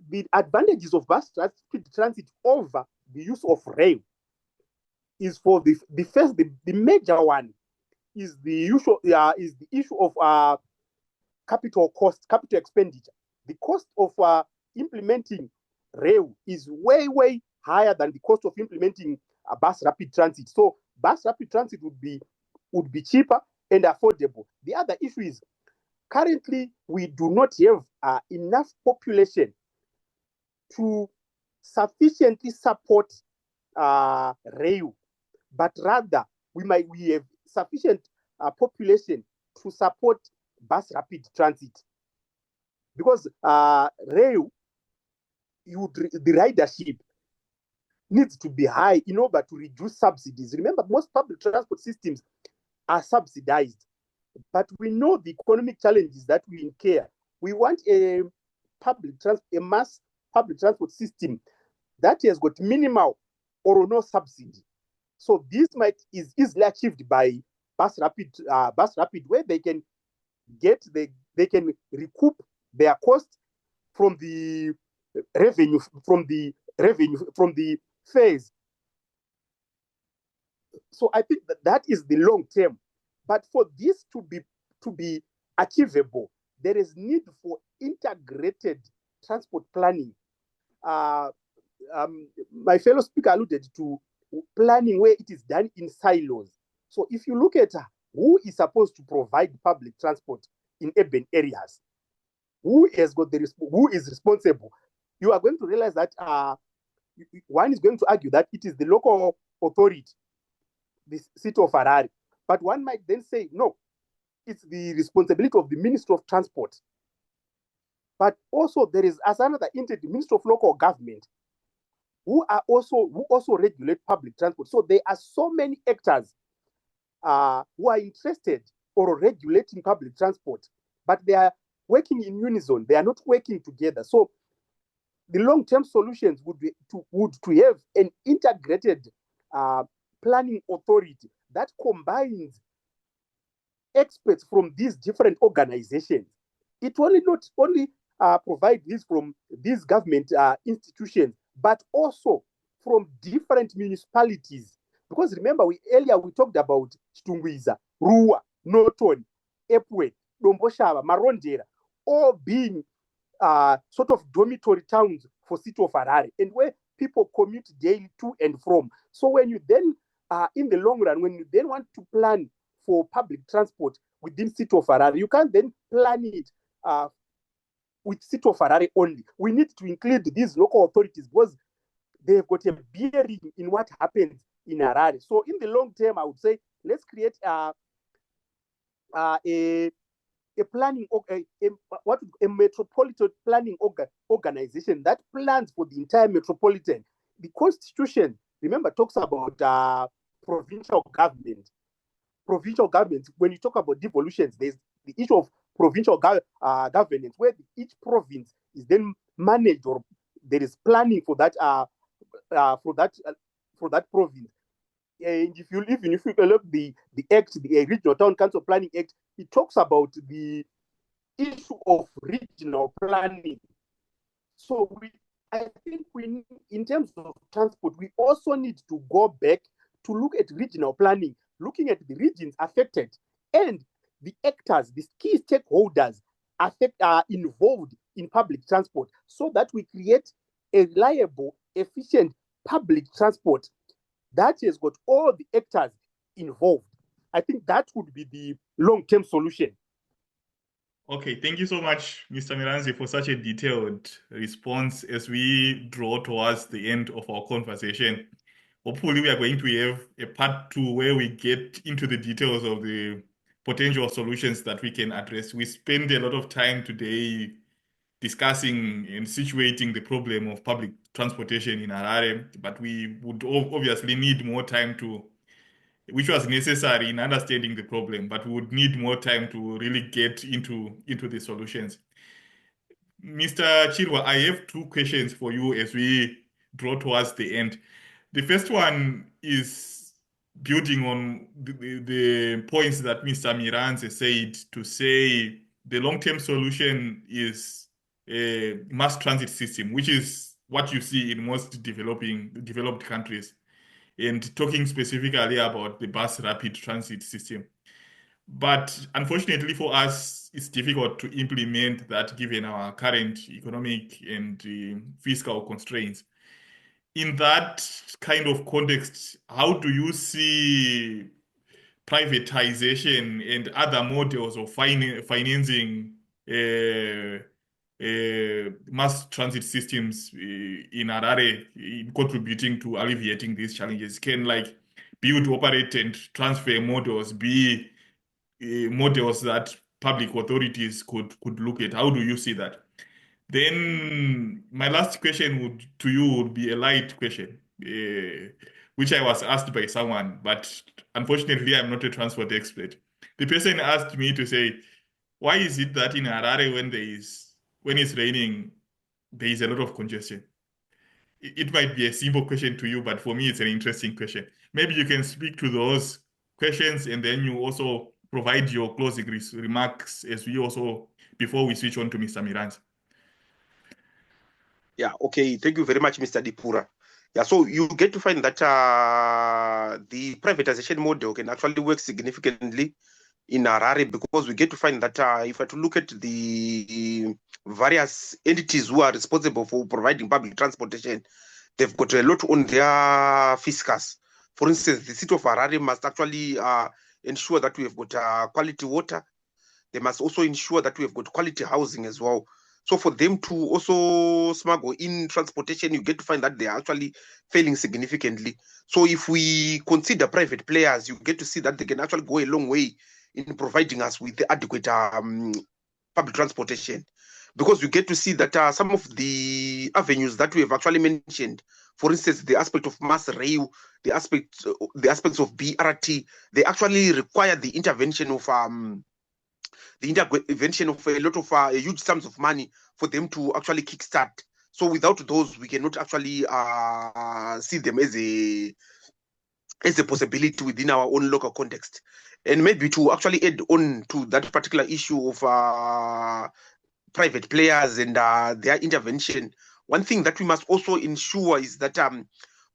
C: The advantages of bus rapid transit over the use of rail is for the major one is the issue of capital expenditure. The cost of implementing rail is way higher than the cost of implementing a bus rapid transit. So bus rapid transit would be cheaper and affordable. The other issue is currently we do not have enough population to sufficiently support rail, but rather we have sufficient population to support bus rapid transit, because rail, the ridership needs to be high in order to reduce subsidies. Remember, most public transport systems are subsidized, but we know the economic challenges that we incur. We want a mass public transport system that has got minimal or no subsidy. So this is easily achieved by bus rapid, where they can recoup their cost from the revenue from the fares. So I think that is the long term. But for this to be achievable, there is need for integrated transport planning. My fellow speaker alluded to planning where it is done in silos. So if you look at who is supposed to provide public transport in urban areas, who is responsible, you are going to realize that one is going to argue that it is the local authority, the city of Harare. But one might then say, no, it's the responsibility of the Ministry of Transport. But also there is as another entity, the Ministry of Local Government, who also regulate public transport. So there are so many actors who are interested or regulating public transport, but they are working in unison. They are not working together. So the long-term solutions would be to have an integrated planning authority that combines experts from these different organizations. It will not only provide this from these government institutions, but also from different municipalities. Because remember, earlier we talked about Chitungwiza, Rua, Norton, Epwe, Domboshava, Marondera, all being sort of dormitory towns for city of Harare, and where people commute daily to and from. So when you then, in the long run, when you then want to plan for public transport within city of Harare, you can't then plan it with city of Harare only. We need to include these local authorities because they've got a bearing in what happens in Harare. So in the long term, I would say let's create a planning, a metropolitan planning organization that plans for the entire metropolitan. The Constitution, remember, talks about provincial government. Provincial governments, when you talk about devolutions, there's the issue of provincial governance, where each province is then managed, or there is planning for that province. And if you look the Act, the Regional Town Council Planning Act, it talks about the issue of regional planning. So I think in terms of transport, we also need to go back to look at regional planning, looking at the regions affected and the actors, the key stakeholders are involved in public transport, so that we create a reliable, efficient public transport that has got all the actors involved. I think that would be the long-term solution.
A: Okay, thank you so much, Mr. Miranzi, for such a detailed response as we draw towards the end of our conversation. Hopefully, we are going to have a part 2 where we get into the details of the potential solutions that we can address. We spent a lot of time today discussing and situating the problem of public transportation in Harare, but we would obviously need more time which was necessary in understanding the problem, but we would need more time to really get into the solutions. Mr. Chirwa, I have 2 questions for you as we draw towards the end. The first one is building on the points that Mr. Miranzi said, to say the long-term solution is a mass transit system, which is what you see in most developed countries, and talking specifically about the bus rapid transit system. But unfortunately for us, it's difficult to implement that given our current economic and fiscal constraints. In that kind of context, how do you see privatization and other models of financing mass transit systems in Harare in contributing to alleviating these challenges? Can build, operate, and transfer models be models that public authorities could look at? How do you see that? Then my last question to you would be a light question, which I was asked by someone, but unfortunately I'm not a transport expert. The person asked me to say, why is it that in Harare when it's raining, there is a lot of congestion? It might be a simple question to you, but for me it's an interesting question. Maybe you can speak to those questions, and then you also provide your closing remarks before we switch on to Mr. Miranzi.
B: Yeah, okay. Thank you very much, Mr. Dipura. Yeah, so you get to find that the privatization model can actually work significantly in Harare, because we get to find that if I to look at the various entities who are responsible for providing public transportation, they've got a lot on their fiscus. For instance, the city of Harare must actually ensure that we have got quality water. They must also ensure that we have got quality housing as well. So for them to also smuggle in transportation, you get to find that they are actually failing significantly. So if we consider private players, you get to see that they can actually go a long way in providing us with adequate public transportation, because you get to see that some of the avenues that we have actually mentioned, for instance, the aspect of mass rail, the aspects of BRT, they actually require the intervention of a lot of huge sums of money for them to actually kickstart. So without those, we cannot actually see them as a possibility within our own local context. And maybe to actually add on to that particular issue of private players and their intervention, one thing that we must also ensure is that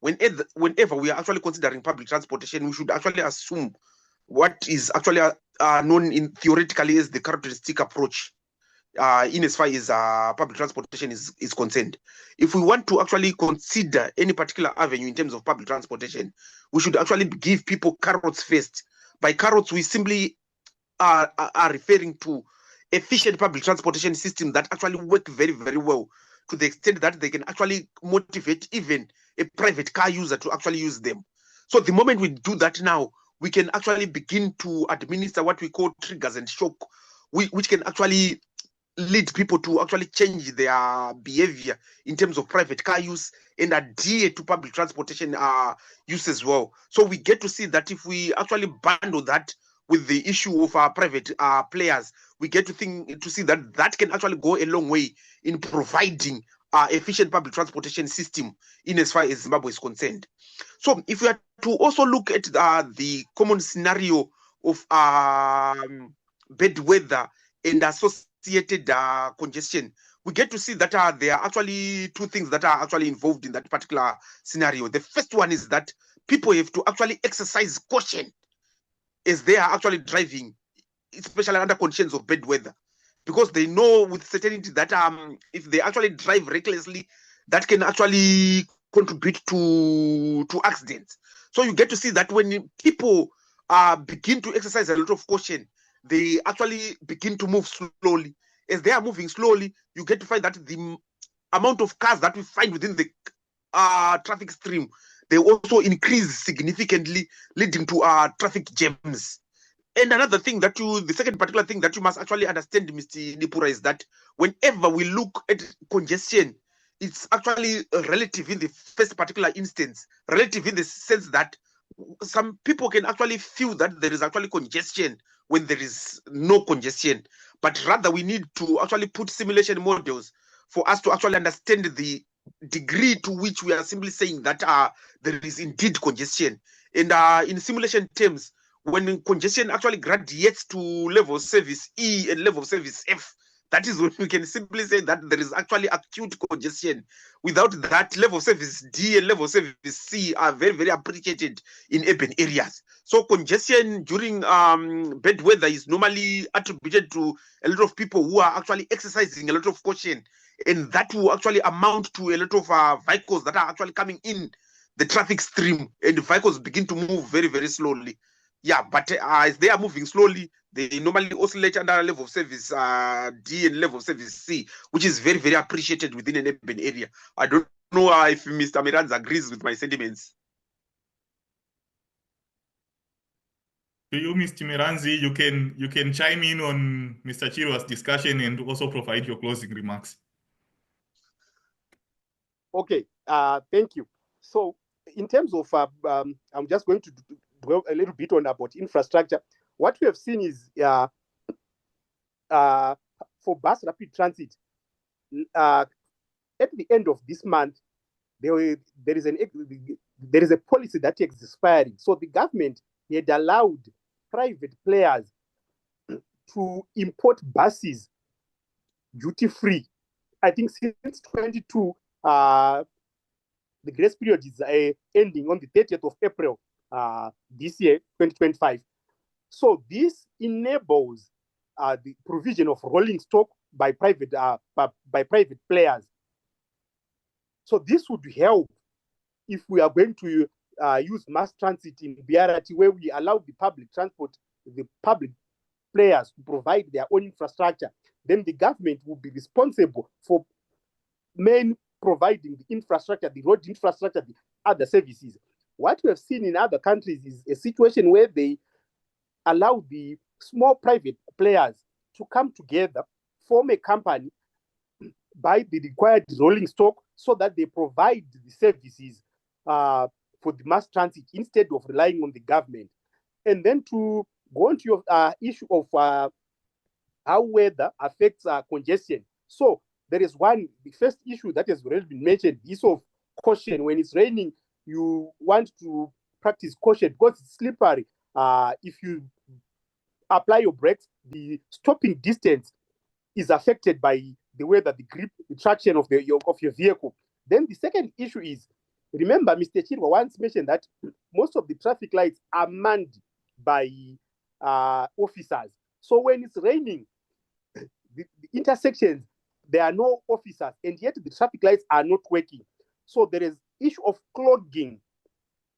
B: whenever we are actually considering public transportation, we should actually assume what is actually known theoretically as the characteristic approach in as far as public transportation is concerned. If we want to actually consider any particular avenue in terms of public transportation, we should actually give people carrots first. By carrots, we simply are referring to efficient public transportation system that actually work very, very well, to the extent that they can actually motivate even a private car user to actually use them. So the moment we do that now, we can actually begin to administer what we call triggers and shock, which can actually lead people to actually change their behavior in terms of private car use and adhere to public transportation use as well. So we get to see that if we actually bundle that with the issue of our private players, we get to see that that can actually go a long way in providing efficient public transportation system in as far as Zimbabwe is concerned. So if we are to also look at the common scenario of bad weather and associated congestion, we get to see that there are actually two things that are actually involved in that particular scenario. The first one is that people have to actually exercise caution as they are actually driving, especially under conditions of bad weather, because they know with certainty that if they actually drive recklessly, that can actually contribute to accidents. So you get to see that when people begin to exercise a lot of caution, they actually begin to move slowly. As they are moving slowly, you get to find that the amount of cars that we find within the traffic stream, they also increase significantly, leading to traffic jams. And another thing the second particular thing that you must actually understand, Mr. Nipura, is that whenever we look at congestion, it's actually relative in the first particular instance, relative in the sense that some people can actually feel that there is actually congestion when there is no congestion. But rather, we need to actually put simulation models for us to actually understand the degree to which we are simply saying that there is indeed congestion. And in simulation terms, when congestion actually gradiates to level service E and level service F, that is when we can simply say that there is actually acute congestion. Without that, level service D and level service C are very, very appreciated in urban areas. So congestion during bad weather is normally attributed to a lot of people who are actually exercising a lot of caution, and that will actually amount to a lot of vehicles that are actually coming in the traffic stream, and the vehicles begin to move very, very slowly. Yeah, but as they are moving slowly, they normally oscillate under a level of service D and level of service C, which is very, very appreciated within an urban area. I don't know if Mr. Miranz agrees with my sentiments.
A: To you, Mr. Miranzi, you can chime in on Mr. Chirwa's discussion and also provide your closing remarks.
C: Okay, thank you. So in terms of, I'm just going to dwell a little bit on about infrastructure. What we have seen is for bus rapid transit, at the end of this month, there is a policy that is expiring. So the government had allowed private players to import buses duty-free. I think since 22, the grace period is ending on the 30th of April this year, 2025. So this enables the provision of rolling stock by private players. So this would help if we are going to use mass transit in BRT, where we allow the public players to provide their own infrastructure. Then the government will be responsible for providing the infrastructure, the road infrastructure, the other services. What we have seen in other countries is a situation where they allow the small private players to come together, form a company, buy the required rolling stock so that they provide the services for the mass transit instead of relying on the government. And then to go into your issue of how weather affects congestion. So there is the first issue that has already been mentioned, is of caution. When it's raining, you want to practice caution because it's slippery. If you apply your brakes, the stopping distance is affected by the weather, the grip, the traction of your vehicle. Then the second issue is, remember, Mr. Chirwa once mentioned that most of the traffic lights are manned by officers. So when it's raining, the intersections, there are no officers, and yet the traffic lights are not working. So there is issue of clogging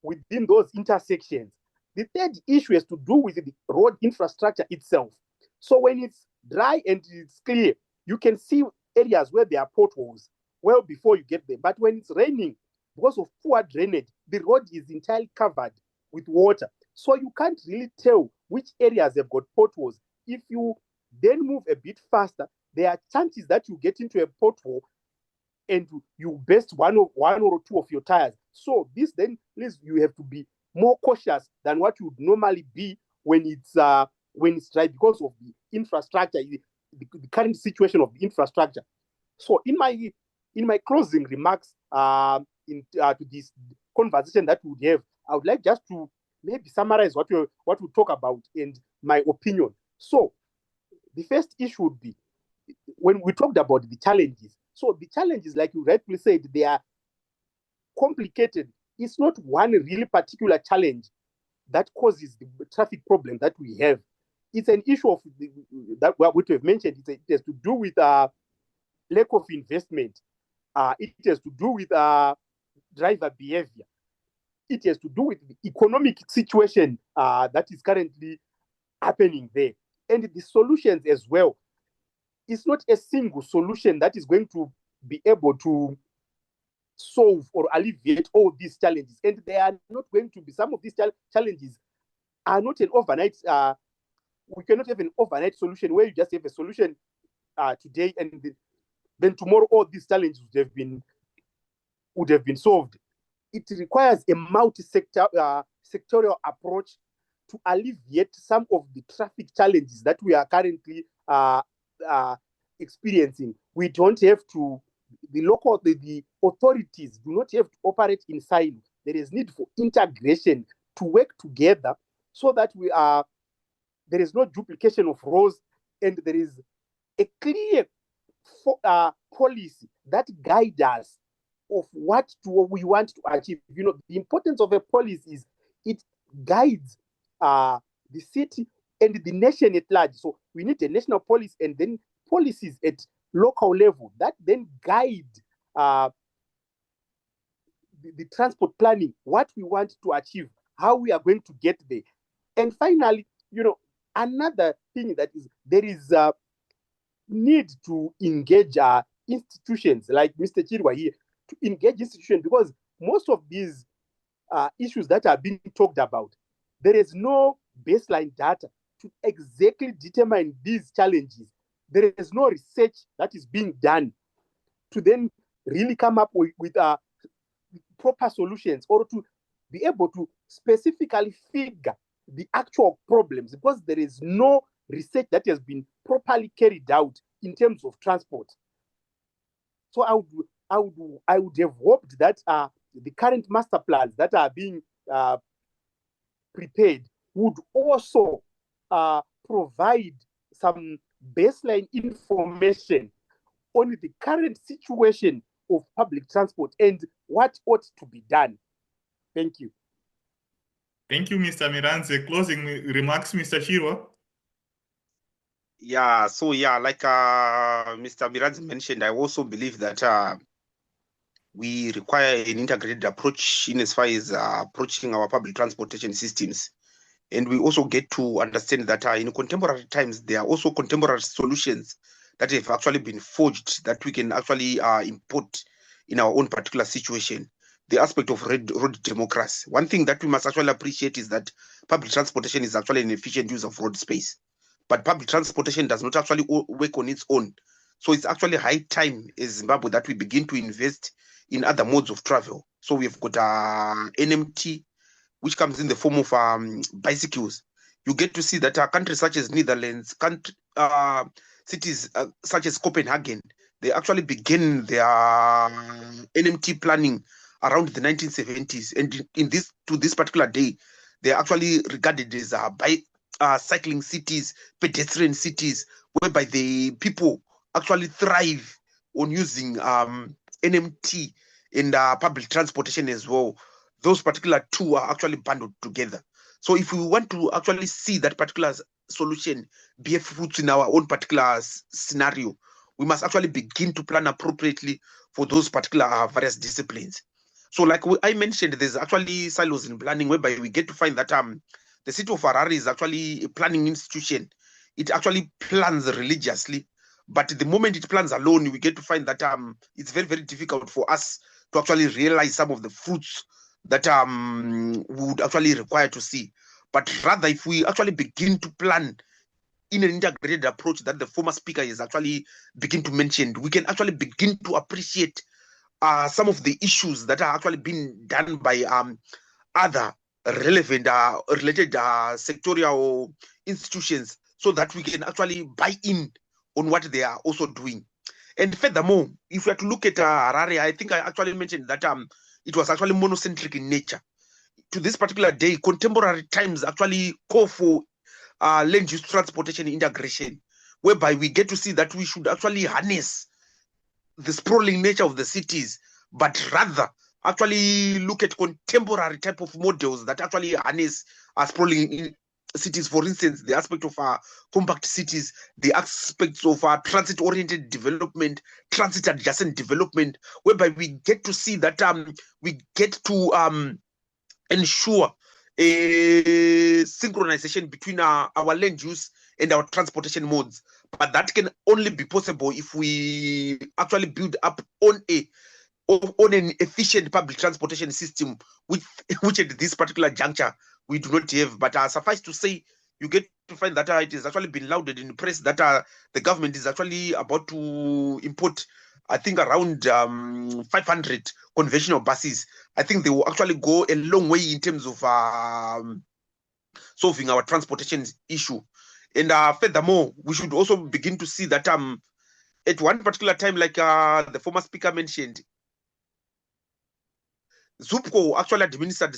C: within those intersections. The third issue has to do with the road infrastructure itself. So when it's dry and it's clear, you can see areas where there are potholes well before you get there. But when it's raining, because of poor drainage, the road is entirely covered with water. So you can't really tell which areas have got potholes. If you then move a bit faster, there are chances that you get into a pothole and you burst one or two of your tires. So this then means you have to be more cautious than what you would normally be when it's dry, because of the infrastructure, the current situation of the infrastructure. So in my closing remarks to this conversation that we would have, I would like just to maybe summarize what we talk about and my opinion. So the first issue would be, when we talked about the challenges. So the challenges, like you rightly said, they are complicated. It's not one really particular challenge that causes the traffic problem that we have. It's an issue of that what we have mentioned. It has to do with lack of investment. It has to do with driver behavior. It has to do with the economic situation that is currently happening there. And the solutions as well. It's not a single solution that is going to be able to solve or alleviate all these challenges. And they are not going to be, some of these challenges are not an overnight, we cannot have an overnight solution where you just have a solution today and then tomorrow all these challenges would have been solved. It requires a sectorial approach to alleviate some of the traffic challenges that we are currently experiencing. We don't have to, the authorities do not have to operate in silos. There is need for integration to work together so that there is no duplication of roles, and there is a clear policy that guides us of what we want to achieve. You know, the importance of a policy is it guides the city and the nation at large. So we need a national policy and then policies at local level that then guide the transport planning, what we want to achieve, how we are going to get there. And finally, you know, another thing that is, there is a need to engage institutions like Mr. Chirwa here, to engage institutions, because most of these issues that are being talked about, there is no baseline data to exactly determine these challenges. There is no research that is being done to then really come up with proper solutions, or to be able to specifically figure the actual problems, because there is no research that has been properly carried out in terms of transport. So I would have hoped that the current master plans that are being prepared would also provide some baseline information on the current situation of public transport and what ought to be done. Thank you.
A: Thank you, Mr. Miranze. Closing remarks, Mr. Chirwa.
B: Yeah, so yeah, like Mr. Miranze mentioned, I also believe that we require an integrated approach in as far as approaching our public transportation systems. And we also get to understand that in contemporary times, there are also contemporary solutions that have actually been forged that we can actually import in our own particular situation. The aspect of road democracy. One thing that we must actually appreciate is that public transportation is actually an efficient use of road space. but public transportation does not actually work on its own. So it's actually high time as Zimbabwe that we begin to invest in other modes of travel. So we've got NMT, which comes in the form of bicycles. You get to see that countries such as Netherlands, cities such as Copenhagen, they actually begin their NMT planning around the 1970s. And to this particular day, they are actually regarded as cycling cities, pedestrian cities, whereby the people actually thrive on using NMT and public transportation as well. Those particular two are actually bundled together. So if we want to actually see that particular solution bear fruits in our own particular scenario, we must actually begin to plan appropriately for those particular various disciplines. So like I mentioned, there's actually silos in planning whereby we get to find that the city of Harare is actually a planning institution. It actually plans religiously, but the moment it plans alone, we get to find that it's very, very difficult for us to actually realize some of the fruits that we would actually require to see. But rather, if we actually begin to plan in an integrated approach that the former speaker is actually begin to mention, we can actually begin to appreciate some of the issues that are actually being done by other relevant related sectorial institutions, so that we can actually buy in on what they are also doing. And furthermore, if we are to look at Harare, I think I actually mentioned that it was actually monocentric in nature. To this particular day, contemporary times actually call for land use transportation integration, whereby we get to see that we should actually harness the sprawling nature of the cities, but rather actually look at contemporary type of models that actually harness sprawling cities. For instance, the aspect of compact cities, the aspects of transit-oriented development, transit-adjacent development, whereby we get to see that we get to ensure a synchronization between our land use and our transportation modes. But that can only be possible if we actually build up on an efficient public transportation system, which at this particular juncture we do not have. But suffice to say, you get to find that it has actually been lauded in the press that the government is actually about to import, I think, around 500 conventional buses. I think they will actually go a long way in terms of solving our transportation issue. And furthermore, we should also begin to see that at one particular time, like the former speaker mentioned, ZUPCO actually administered,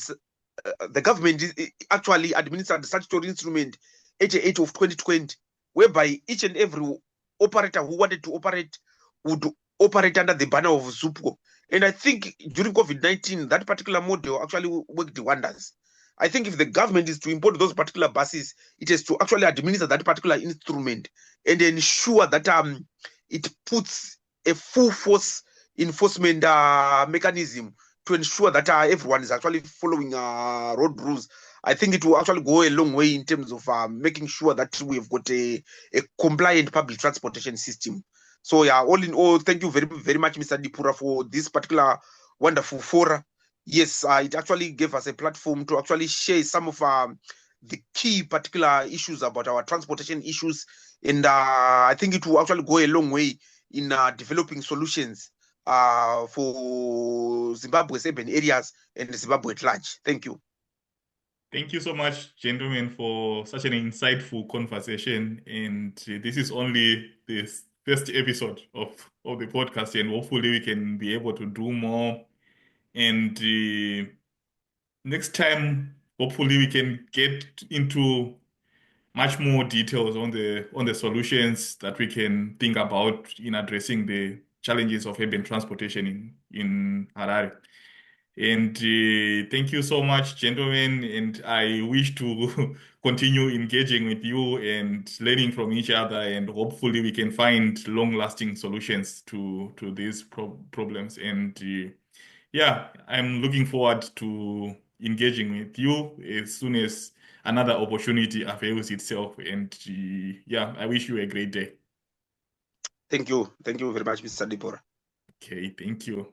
B: the government actually administered the statutory instrument 88 of 2020, whereby each and every operator who wanted to operate would operate under the banner of ZUPCO. And I think during COVID-19, that particular model actually worked wonders. I think if the government is to import those particular buses, it has to actually administer that particular instrument and ensure that it puts a full force enforcement mechanism to ensure that everyone is actually following road rules. I think it will actually go a long way in terms of making sure that we've got a compliant public transportation system. So yeah, all in all, thank you very, very much, Mr. Dipura, for this particular wonderful fora. Yes, it actually gave us a platform to actually share some of the key particular issues about our transportation issues. And I think it will actually go a long way in developing solutions for Zimbabwe's urban areas and Zimbabwe at large. Thank you.
A: Thank you so much, gentlemen, for such an insightful conversation. And this is only the first episode of the podcast, and hopefully we can be able to do more. And next time, hopefully we can get into much more details on the solutions that we can think about in addressing the challenges of urban transportation in Harare. And thank you so much, gentlemen. And I wish to continue engaging with you and learning from each other. And hopefully we can find long-lasting solutions to these problems. And yeah, I'm looking forward to engaging with you as soon as another opportunity avails itself. And yeah, I wish you a great day.
B: Thank you. Thank you very much, Mr. Dipora.
A: Okay, thank you.